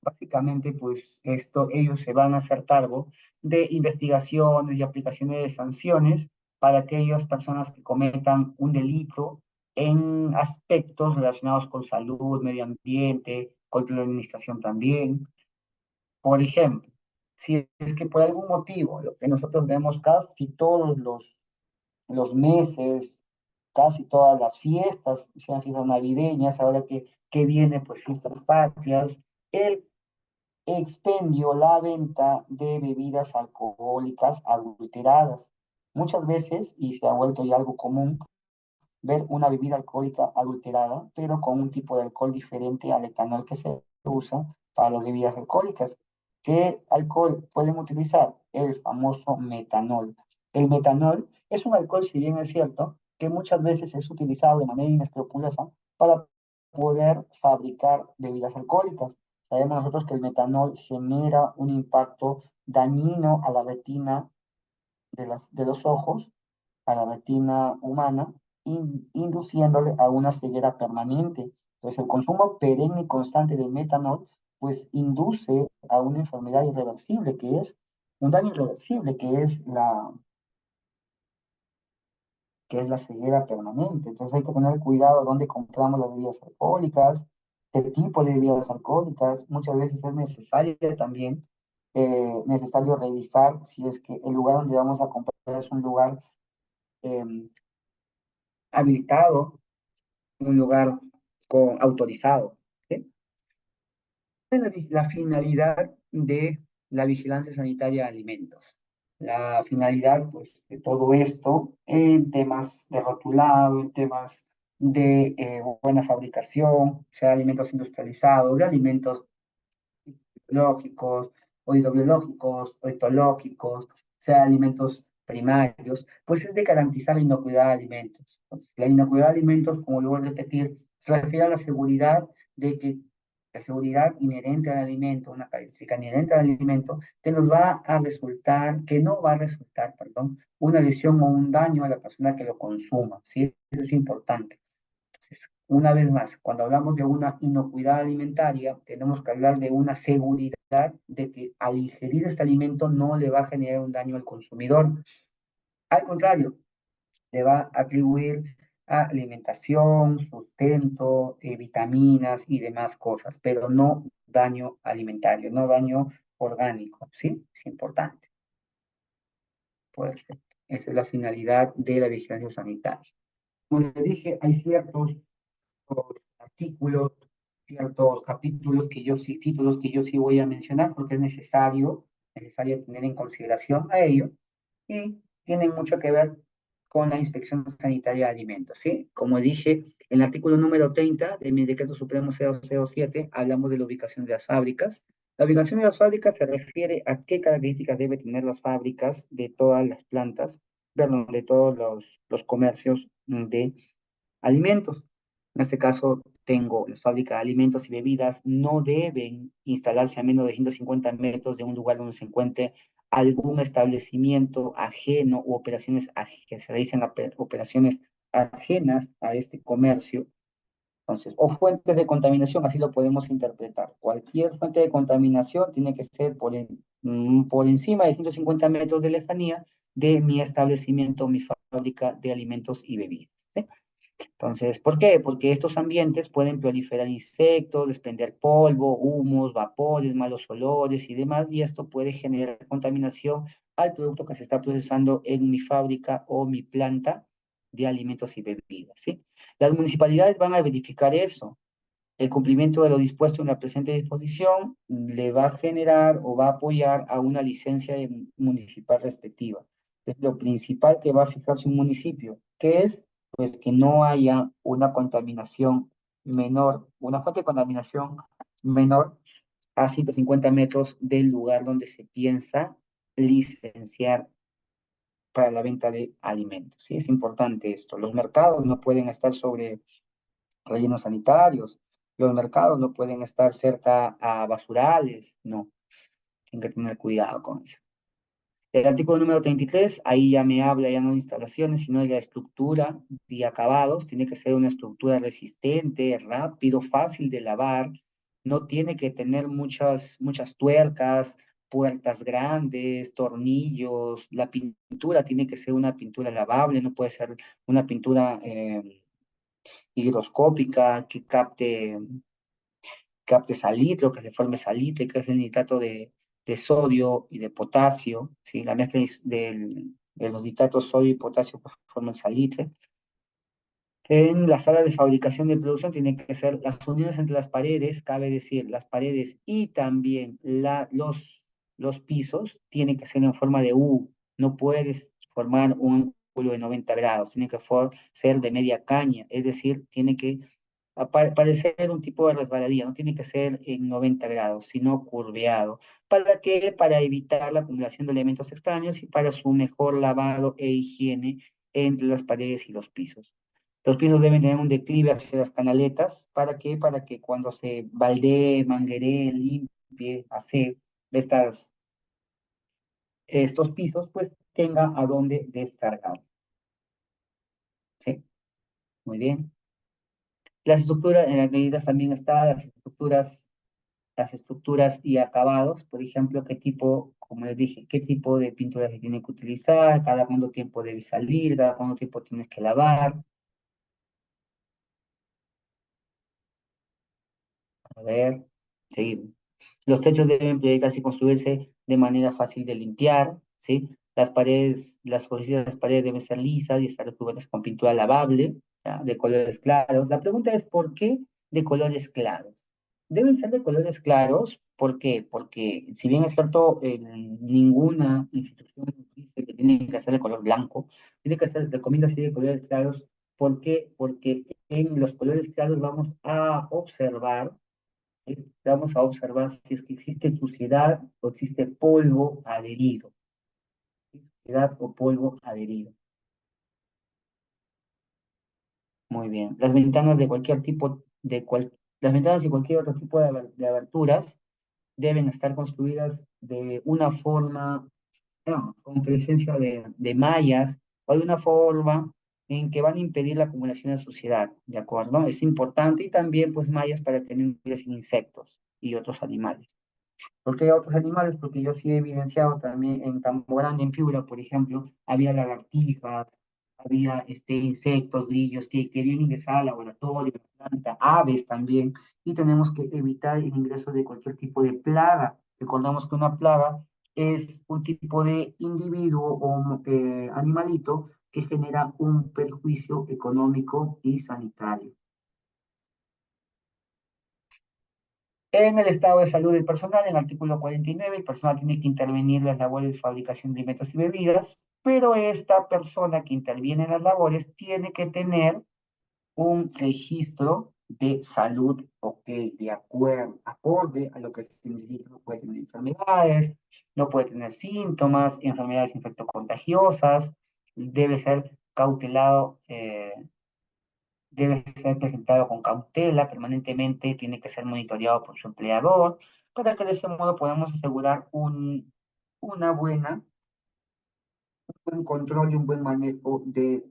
básicamente, pues ellos se van a hacer cargo de investigaciones y aplicaciones de sanciones para aquellas personas que cometan un delito en aspectos relacionados con salud, medio ambiente, contra la administración también. Por ejemplo, si es que por algún motivo, lo que nosotros vemos casi todos los meses, casi todas las fiestas, sean fiestas navideñas, ahora que viene pues fiestas patrias, el expendio, la venta de bebidas alcohólicas adulteradas. Muchas veces, y se ha vuelto ya algo común, ver una bebida alcohólica adulterada, pero con un tipo de alcohol diferente al etanol que se usa para las bebidas alcohólicas. ¿Qué alcohol pueden utilizar? El famoso metanol. El metanol es un alcohol, si bien es cierto, que muchas veces es utilizado de manera inescrupulosa para poder fabricar bebidas alcohólicas. Sabemos nosotros que el metanol genera un impacto dañino a la retina de los ojos, a la retina humana, induciéndole a una ceguera permanente. Entonces, el consumo perenne y constante de metanol, pues induce a una enfermedad irreversible, que es un daño irreversible, que es la ceguera permanente. Entonces, hay que tener cuidado dónde compramos las bebidas alcohólicas, qué tipo de bebidas alcohólicas. Muchas veces es necesario también, necesario revisar si es que el lugar donde vamos a comprar es un lugar em, habilitado, un lugar autorizado. ¿Sí? La finalidad de la vigilancia sanitaria de alimentos. La finalidad, pues, de todo esto, en temas de rotulado, en temas de buena fabricación, sea de alimentos industrializados, de alimentos biológicos, o hidrobiológicos, o etológicos, sea alimentos primarios, pues es de garantizar la inocuidad de alimentos. Entonces, la inocuidad de alimentos, como lo voy a repetir, Se refiere a la seguridad de que la seguridad inherente al alimento, una característica inherente al alimento, que nos va a resultar, que no va a resultar, perdón, una lesión o un daño a la persona que lo consuma, ¿sí? Eso es importante. Entonces, una vez más, cuando hablamos de una inocuidad alimentaria, tenemos que hablar de una seguridad de que al ingerir este alimento no le va a generar un daño al consumidor. Al contrario, le va a atribuir a alimentación, sustento, vitaminas y demás cosas, pero no daño alimentario, no daño orgánico, ¿sí? Es importante. Perfecto. Esa es la finalidad de la vigilancia sanitaria. Como les dije, hay ciertos artículos, ciertos capítulos que yo sí, títulos que yo sí voy a mencionar porque es necesario tener en consideración a ello y tienen mucho que ver con la inspección sanitaria de alimentos, ¿sí? Como dije, en el artículo número 30 de mi decreto supremo 007 hablamos de la ubicación de las fábricas. La ubicación de las fábricas se refiere a qué características debe tener las fábricas de todas las plantas, perdón, de todos los comercios de alimentos. En este caso, tengo las fábricas de alimentos y bebidas no deben instalarse a menos de 150 metros de un lugar donde se encuentre algún establecimiento ajeno u operaciones que se realicen operaciones ajenas a este comercio. Entonces, o fuentes de contaminación, así lo podemos interpretar. Cualquier fuente de contaminación tiene que ser por encima de 150 metros de lejanía de mi establecimiento, mi fábrica de alimentos y bebidas. ¿Sí? Entonces, ¿por qué? Porque estos ambientes pueden proliferar insectos, desprender polvo, humos, vapores, malos olores y demás, y esto puede generar contaminación al producto que se está procesando en mi fábrica o mi planta de alimentos y bebidas, ¿sí? Las municipalidades van a verificar eso. El cumplimiento de lo dispuesto en la presente disposición le va a generar o va a apoyar a una licencia municipal respectiva. Es lo principal que va a fijarse un municipio, que es pues que no haya una contaminación menor, una fuente de contaminación menor a 150 metros del lugar donde se piensa licenciar para la venta de alimentos. ¿Sí? Es importante esto. Los mercados no pueden estar sobre rellenos sanitarios. Los mercados no pueden estar cerca a basurales, no, tienen que tener cuidado con eso. El artículo número 33, ahí ya me habla ya no de instalaciones, sino de la estructura y acabados. Tiene que ser una estructura resistente, rápido, fácil de lavar. No tiene que tener muchas tuercas, puertas grandes, tornillos. La pintura tiene que ser una pintura lavable, no puede ser una pintura higroscópica que capte salitre, que se forme salitre, que es el nitrato de sodio y de potasio, ¿sí? La mezcla de los nitratos sodio y potasio pues, forman salitre. En la sala de fabricación de producción tienen que ser las uniones entre las paredes, cabe decir, las paredes y también los pisos tienen que ser en forma de U. No puedes formar un ángulo de 90 grados, tiene que ser de media caña, es decir, tiene que parecer un tipo de resbaladilla, no tiene que ser en 90 grados, sino curveado. ¿Para qué? Para evitar la acumulación de elementos extraños y para su mejor lavado e higiene entre las paredes y los pisos. Los pisos deben tener un declive hacia las canaletas. ¿Para qué? Para que cuando se baldee, mangueree, limpie, hace estos pisos, pues tenga a dónde descargar. ¿Sí? Muy bien. Las estructuras, en las medidas también están las estructuras y acabados, por ejemplo, qué tipo, como les dije, qué tipo de pintura se tiene que utilizar, cada cuánto tiempo debe salir, cada cuánto tiempo tienes que lavar. A ver, seguimos. Los techos deben proyectarse y construirse de manera fácil de limpiar, ¿sí? Las paredes, las superficies de las paredes deben ser lisas y estar recubiertas con pintura lavable, ¿ya? De colores claros. La pregunta es, ¿por qué de colores claros? Deben ser de colores claros, ¿por qué? Porque si bien es cierto, ninguna institución dice que tiene que ser de color blanco, tiene que ser, recomienda así de colores claros. ¿Por qué? Porque en los colores claros vamos a observar si es que existe suciedad o existe polvo adherido. Suciedad o polvo adherido. Muy bien. Las ventanas de cualquier tipo, las ventanas y cualquier otro tipo de aberturas deben estar construidas de una forma, no, con presencia de mallas o de una forma en que van a impedir la acumulación de suciedad, ¿de acuerdo? Es importante y también pues mallas para que no ingresen insectos y otros animales. ¿Por qué otros animales? Porque yo sí he evidenciado también en Campo Grande, en Piura, por ejemplo, había lagartijas, había insectos, grillos que querían ingresar al laboratorio, a la planta, aves también, y tenemos que evitar el ingreso de cualquier tipo de plaga. Recordamos que una plaga es un tipo de individuo o animalito que genera un perjuicio económico y sanitario. En el estado de salud del personal, en el artículo 49, el personal tiene que intervenir en las labores de fabricación de alimentos y bebidas, pero esta persona que interviene en las labores tiene que tener un registro de salud, ok, de acuerdo, acorde a lo que se necesita. No puede tener enfermedades, no puede tener síntomas, enfermedades infectocontagiosas, debe ser cautelado, debe ser presentado con cautela permanentemente, tiene que ser monitoreado por su empleador, para que de ese modo podamos asegurar una buena, un buen control y un buen manejo de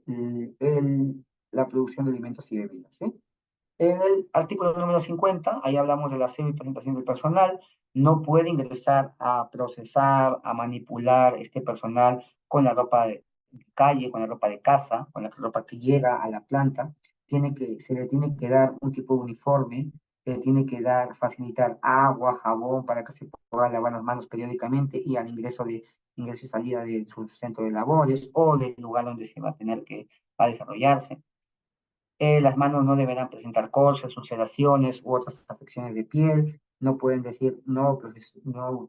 la producción de alimentos y bebidas, ¿sí? En el artículo número 50, ahí hablamos de la aseo y presentación del personal. No puede ingresar a procesar, a manipular este personal con la ropa de calle, con la ropa de casa, con la ropa que llega a la planta. Se le tiene que dar un tipo de uniforme, se le tiene que dar, facilitar agua, jabón para que se pueda lavar las manos periódicamente y al ingreso y salida de su centro de labores o del lugar donde se va a tener que va a desarrollarse. Las manos no deberán presentar cortes, ulceraciones u otras afecciones de piel. No pueden decir no, no,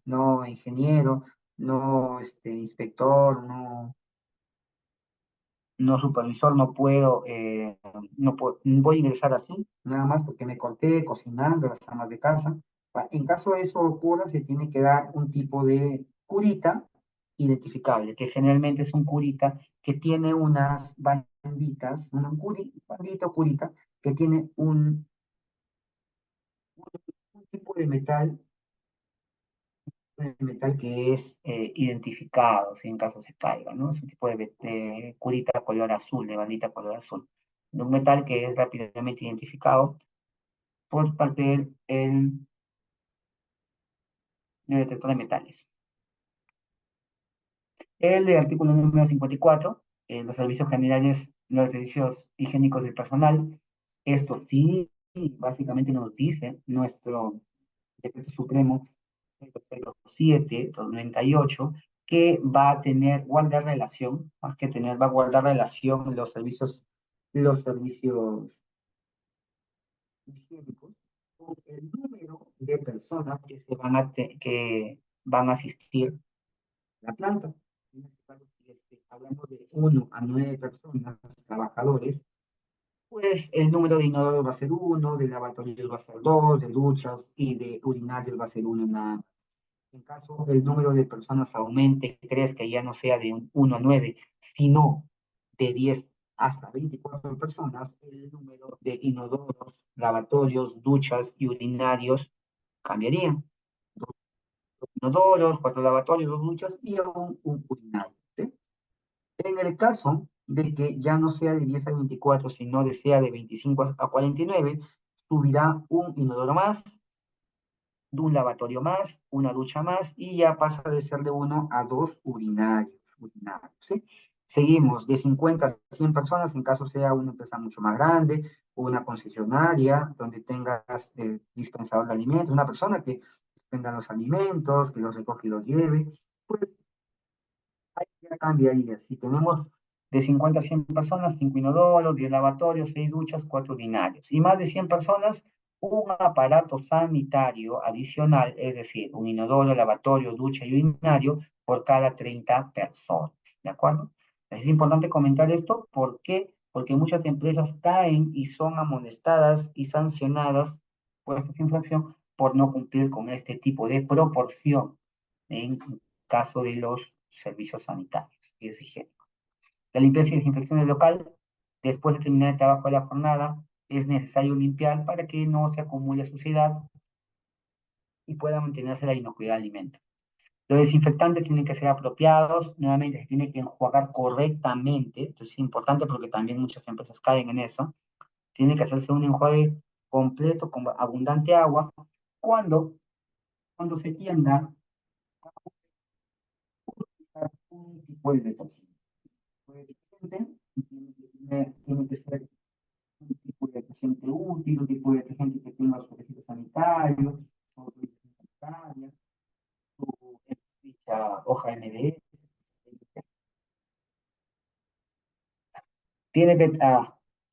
no ingeniero, no inspector, no, no supervisor, voy a ingresar así, nada más porque me corté cocinando las amas de casa. En caso de eso ocurra, se tiene que dar un tipo de curita identificable, que generalmente es un curita que tiene unas banditas, bandita o curita, que tiene un tipo de metal que es identificado, si en caso se caiga, ¿no? Es un tipo de curita color azul, de bandita color azul, de un metal que es rápidamente identificado por parte del detector de metales. El artículo número 54, los servicios generales, los servicios higiénicos del personal, esto sí, básicamente nos dice nuestro decreto supremo 07/98, que va a tener, guardar relación, más que tener, va a guardar relación los servicios higiénicos con el número de personas que van a asistir a la planta. En este caso, si hablamos de 1 a 9 personas, trabajadores, pues el número de inodoros va a ser 1, de lavatorios va a ser 2, de duchas y de urinarios va a ser 1 nada más. En caso el número de personas aumente, crees que ya no sea de 1 a 9, sino de 10 hasta 24 personas, el número de inodoros, lavatorios, duchas y urinarios cambiaría. Dos inodoros, 4 lavatorios, 2 duchas y un urinario, ¿sí? En el caso de que ya no sea de 10 a 24, sino de sea de 25 a 49, subirá un inodoro más, de un lavatorio más, una ducha más, y ya pasa de ser de 1 a 2 urinarios, ¿sí? Seguimos de 50 a 100 personas, en caso sea una empresa mucho más grande, o una concesionaria, donde tengas dispensador de alimentos, una persona que venda los alimentos, que los recoge y los lleve, pues ahí ya cambiaría. Si tenemos de 50 a 100 personas, 5 inodoros, 10 lavatorios, 6 duchas, 4 urinarios. Y más de 100 personas, un aparato sanitario adicional, es decir, un inodoro, lavatorio, ducha y urinario por cada 30 personas. ¿De acuerdo? Es importante comentar esto. ¿Por qué? Porque muchas empresas caen y son amonestadas y sancionadas por esta infracción por no cumplir con este tipo de proporción en caso de los servicios sanitarios y de higiene. La limpieza y desinfección del local, Después de terminar el trabajo de la jornada, es necesario limpiar para que no se acumule suciedad y pueda mantenerse la inocuidad del alimento. Los desinfectantes tienen que ser apropiados, nuevamente se tiene que enjuagar correctamente, esto es importante porque también muchas empresas caen en eso. Tiene que hacerse un enjuague completo con abundante agua cuando, cuando se tienda a un tipo de detergente. Tiene que ser un tipo de detergente útil, un tipo de detergente que tenga los requisitos sanitarios, autorización sanitaria, su dicha hoja MDE. Tiene que,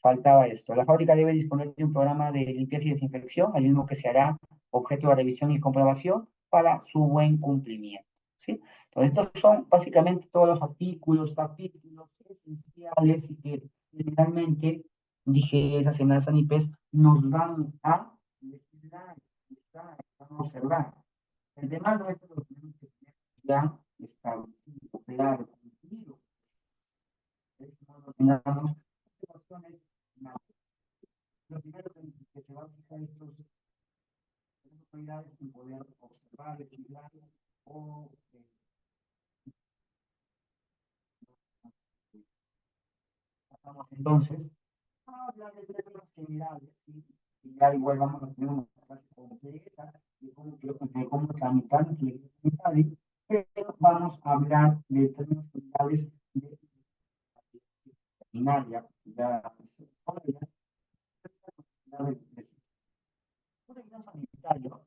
faltaba esto. La fábrica debe disponer de un programa de limpieza y desinfección, el mismo que se hará objeto de revisión y comprobación para su buen cumplimiento. ¿Sí? Entonces, estos son básicamente todos los artículos, capítulos esenciales y que generalmente, dije, esas en las ANIPES nos van a legislar, van a observar. El demás no es lo que tenemos que tener ya establecido, claro, cumplido. No lo tengamos situaciones, lo primero que se va a fijar estos autoridades en poder observar, estudiar o pasamos entonces a hablar de términos generales, ¿sí? Y ya igual vamos a tener una clase completa de cómo tramitar nuestra legislación sanitaria, pero vamos a hablar de términos generales de binaria, ya, sanitario,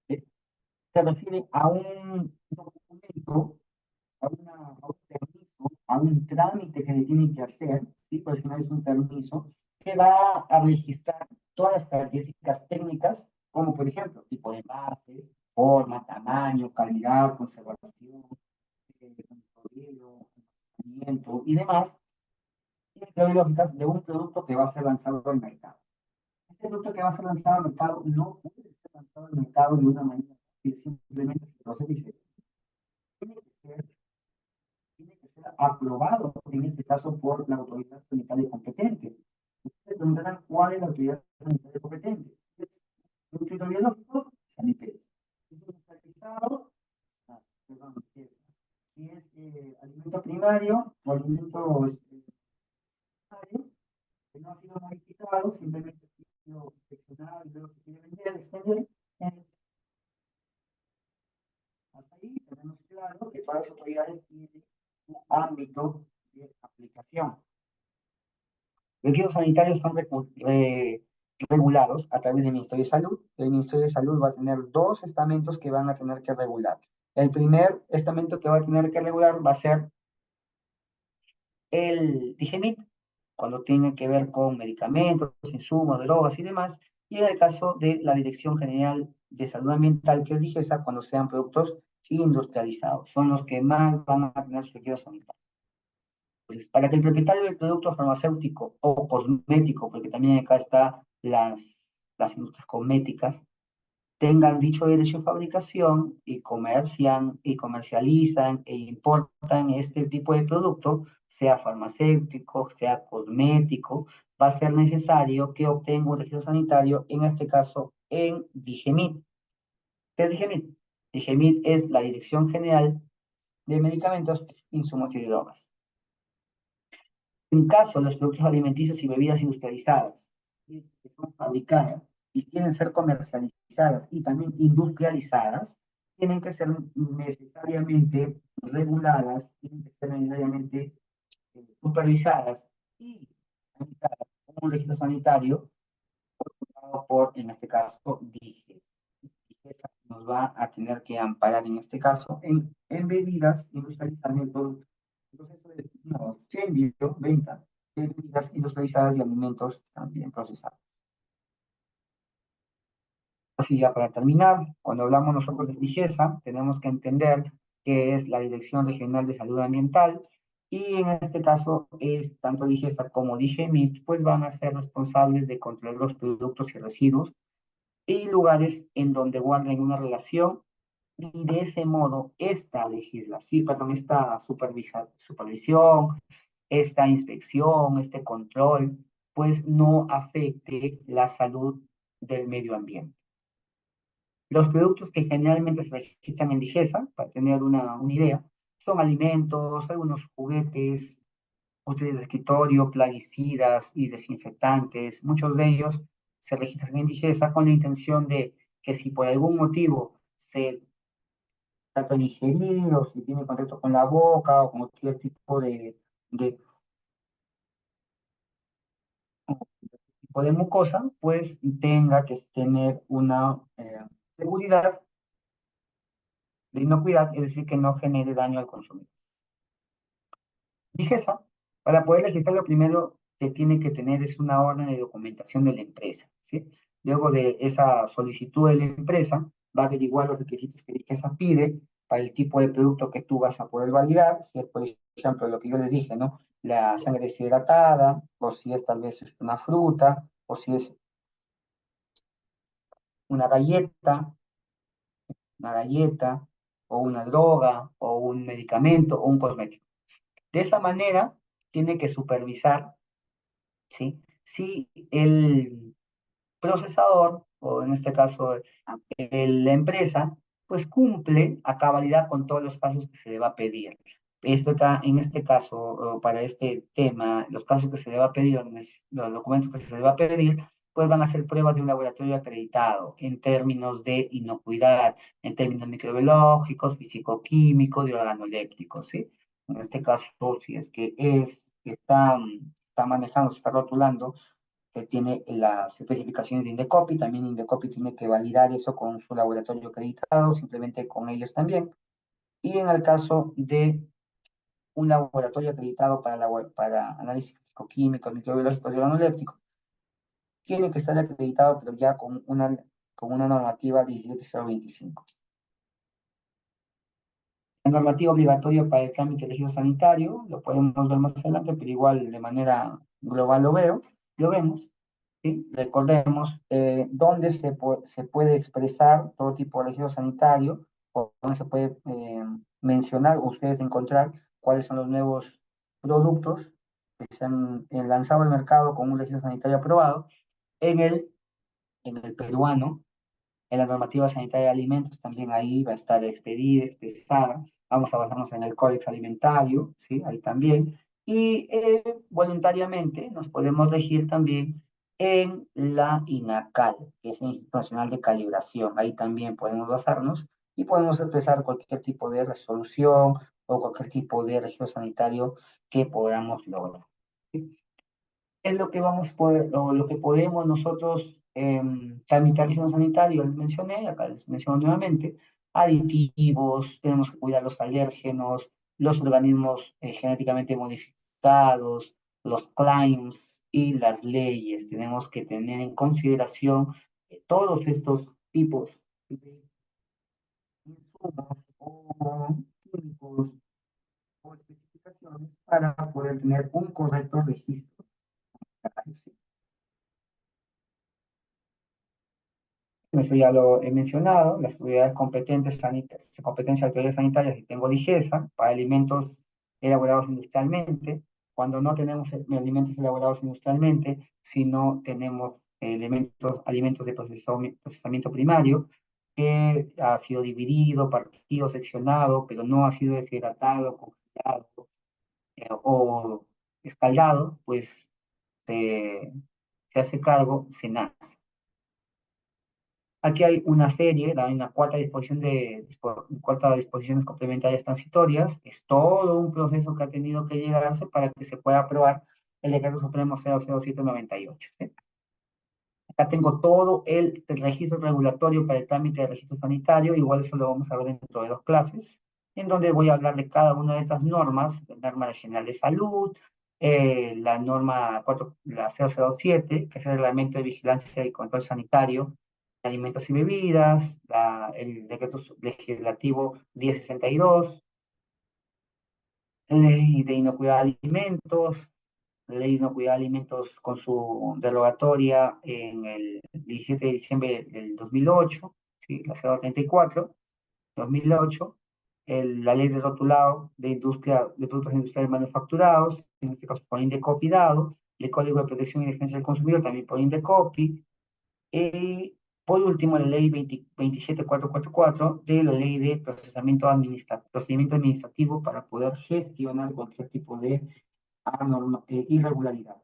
se refiere a un documento, a un permiso, a un trámite que se tiene que hacer, ¿sí? Por eso no es un permiso, que va a registrar todas las características técnicas, como por ejemplo, tipo de envase, forma, tamaño, calidad, conservación, monitoreo, almacenamiento y demás, biológicas de un producto que va a ser lanzado al mercado. Este producto que va a ser lanzado al mercado no puede ser lanzado al mercado de una manera que simplemente se procede y se tiene que ser aprobado, en este caso por la autoridad sanitaria competente. Ustedes preguntarán cuál es la autoridad sanitaria competente. ¿Es un instituto biológico? Saniped. ¿Es industrializado? Ah, perdón, si es alimento primario o alimento primario, que no ha sido modificado, simplemente ha sido inspeccionado y luego se quiere vender, expender. Hasta ahí tenemos claro que todas las autoridades tienen un ámbito de aplicación. Los equipos sanitarios están regulados a través del Ministerio de Salud. El Ministerio de Salud va a tener dos estamentos que van a tener que regular. El primer estamento que va a tener que regular va a ser el DIGEMIT, cuando tiene que ver con medicamentos, insumos, drogas y demás. Y en el caso de la Dirección General de Salud Ambiental, que es DIGESA, cuando sean productos industrializados. Son los que más van a tener su equipo sanitario. Entonces, para que el propietario del producto farmacéutico o cosmético, porque también acá está las industrias cosméticas, tengan dicho derecho de fabricación y comercian y comercializan e importan este tipo de producto, sea farmacéutico, sea cosmético, va a ser necesario que obtenga un registro sanitario, en este caso en DIGEMIT. ¿Qué es DIGEMIT? DIGEMIT es la Dirección General de Medicamentos, Insumos y Drogas. En caso de los productos alimenticios y bebidas industrializadas, que son fabricadas y quieren ser comercializadas y también industrializadas, tienen que ser necesariamente reguladas, tienen que ser necesariamente supervisadas y tramitadas con un registro sanitario por, en este caso, DIGE. DIGE nos va a tener que amparar en este caso en bebidas industrializadas, en todo el proceso de no, envío, venta de bebidas industrializadas y alimentos también procesados. Así ya para terminar, cuando hablamos nosotros de DIGESA, tenemos que entender que es la Dirección Regional de Salud Ambiental y en este caso es tanto DIGESA como DIGEMIT, pues van a ser responsables de controlar los productos y residuos y lugares en donde guarden una relación y de ese modo esta legislación, perdón, esta supervisión esta inspección, este control, pues no afecte la salud del medio ambiente. Los productos que generalmente se registran en Digesa, para tener una idea, son alimentos, algunos juguetes, útiles de escritorio, plaguicidas y desinfectantes. Muchos de ellos se registran en Digesa con la intención de que si por algún motivo se trata de ingerir o si tiene contacto con la boca o con cualquier tipo de, tipo de mucosa, pues tenga que tener una seguridad de inocuidad, es decir, que no genere daño al consumidor. Digesa, para poder registrar lo primero que tiene que tener es una orden de documentación de la empresa, ¿sí? Luego de esa solicitud de la empresa, va a averiguar los requisitos que Digesa pide para el tipo de producto que tú vas a poder validar, si es, por ejemplo, lo que yo les dije, ¿no? La sangre deshidratada, o si es tal vez una fruta, o si es una galleta, una galleta, o una droga, o un medicamento, o un cosmético. De esa manera, tiene que supervisar, ¿sí? Si el procesador, o en este caso la empresa, pues cumple a cabalidad con todos los pasos que se le va a pedir. Esto acá, en este caso, o para este tema, los casos que se le va a pedir, los documentos que se le va a pedir, pues van a ser pruebas de un laboratorio acreditado en términos de inocuidad, en términos microbiológicos, fisicoquímicos y organolépticos, ¿sí? En este caso, si es que está manejando, se está rotulando, que tiene las especificaciones de Indecopi, también Indecopi tiene que validar eso con su laboratorio acreditado, simplemente con ellos también. Y en el caso de un laboratorio acreditado para análisis químico, microbiológico y organoléptico, tiene que estar acreditado, pero ya con una normativa 17025. La normativa obligatoria para el trámite de registro sanitario, lo podemos ver más adelante, pero igual de manera global lo vemos. ¿Sí? Recordemos dónde se puede expresar todo tipo de registro sanitario, o dónde se puede mencionar o ustedes encontrar cuáles son los nuevos productos que se han lanzado al mercado con un registro sanitario aprobado. En en el peruano, en la normativa sanitaria de alimentos también ahí va a estar expedida, expresada. Vamos a basarnos en el Códex Alimentario, ¿sí? Ahí también. Y voluntariamente nos podemos regir también en la INACAL, que es el Instituto Nacional de Calibración. Ahí también podemos basarnos y podemos expresar cualquier tipo de resolución o cualquier tipo de registro sanitario que podamos lograr. ¿Sí? Es lo que vamos a poder, o lo que podemos nosotros tramitar el sanitario, les mencioné, acá les menciono nuevamente, aditivos, tenemos que cuidar los alérgenos, los organismos genéticamente modificados, los claims y las leyes. Tenemos que tener en consideración todos estos tipos de insumos o químicos o especificaciones para poder tener un correcto registro. Eso ya lo he mencionado, las autoridades competentes, competencia de autoridades sanitarias, y tengo DIGESA, para alimentos elaborados industrialmente, cuando no tenemos alimentos elaborados industrialmente, sino tenemos alimentos de procesamiento primario, que ha sido dividido, partido, seccionado, pero no ha sido deshidratado, congelado o escaldado, pues se hace cargo SENASA. Aquí hay una serie, hay una cuarta disposiciones complementarias transitorias. Es todo un proceso que ha tenido que llegarse para que se pueda aprobar el decreto supremo 00798. ¿Sí? Acá tengo todo el registro regulatorio para el trámite de registro sanitario, igual eso lo vamos a ver dentro de dos clases, en donde voy a hablar de cada una de estas normas, la norma general de salud, la norma 4, la 007, que es el reglamento de vigilancia y control sanitario de alimentos y bebidas, el decreto legislativo 1062, ley de inocuidad de alimentos, ley de inocuidad de alimentos con su derogatoria en el 17 de diciembre del 2008, ¿sí? La 034, 2008, la ley de rotulado de productos industriales manufacturados, en este caso por Indecopi dado, el Código de Protección y Defensa del Consumidor también por Indecopi, por último, la ley 27444 de la ley de procedimiento administrativo para poder gestionar cualquier tipo de irregularidad.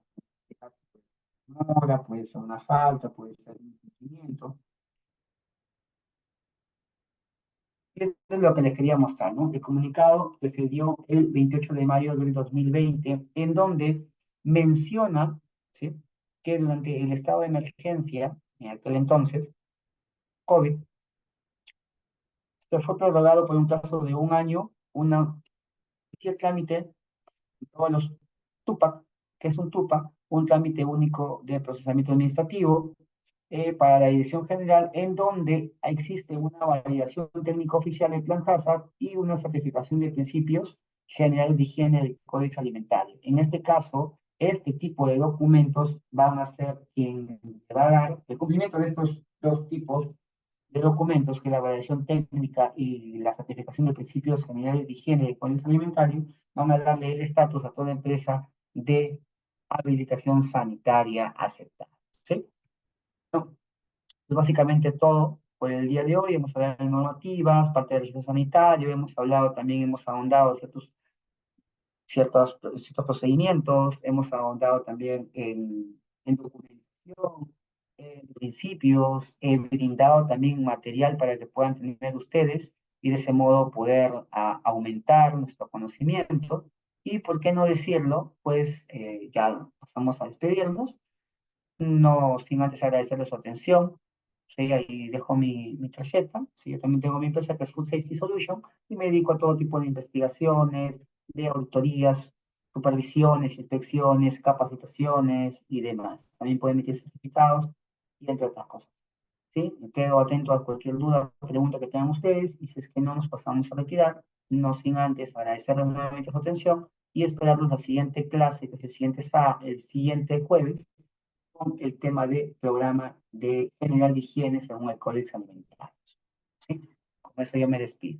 Mora, puede ser una falta, puede ser un incumplimiento. Esto es lo que les quería mostrar, ¿no? El comunicado que se dio el 28 de mayo del 2020, en donde menciona, ¿sí?, que durante el estado de emergencia, en aquel entonces, COVID, se fue prorrogado por un plazo de un año cualquier trámite, todos los TUPAC, que es un TUPAC, un trámite único de procesamiento administrativo, para la Dirección General, en donde existe una validación técnica oficial del Plan Hazard y una certificación de principios generales de higiene del Código Alimentario. En este caso, este tipo de documentos van a ser quien va a dar el cumplimiento de estos dos tipos de documentos, que la validación técnica y la certificación de principios generales de higiene del Código Alimentario, van a darle el estatus a toda empresa de habilitación sanitaria aceptada. ¿Sí? Es básicamente todo por el día de hoy. Hemos hablado de normativas, parte del registro sanitario, hemos hablado también, hemos ahondado ciertos procedimientos, hemos ahondado también en documentación, en principios, he brindado también material para que puedan tener ustedes y de ese modo poder aumentar nuestro conocimiento. Y por qué no decirlo, pues ya pasamos a despedirnos, no sin antes agradecerles su atención. Sí, ahí dejo mi tarjeta. Sí, yo también tengo mi empresa que es Food Safety Solution y me dedico a todo tipo de investigaciones, de auditorías, supervisiones, inspecciones, capacitaciones y demás. También puedo emitir certificados y entre otras cosas. ¿Sí? Me quedo atento a cualquier duda o pregunta que tengan ustedes y si es que no nos pasamos a retirar, no sin antes agradecerles nuevamente su atención y esperarlos la siguiente clase que el siguiente jueves con el tema de programa de general de higiene según el Código Alimentario. ¿Sí? Con eso yo me despido.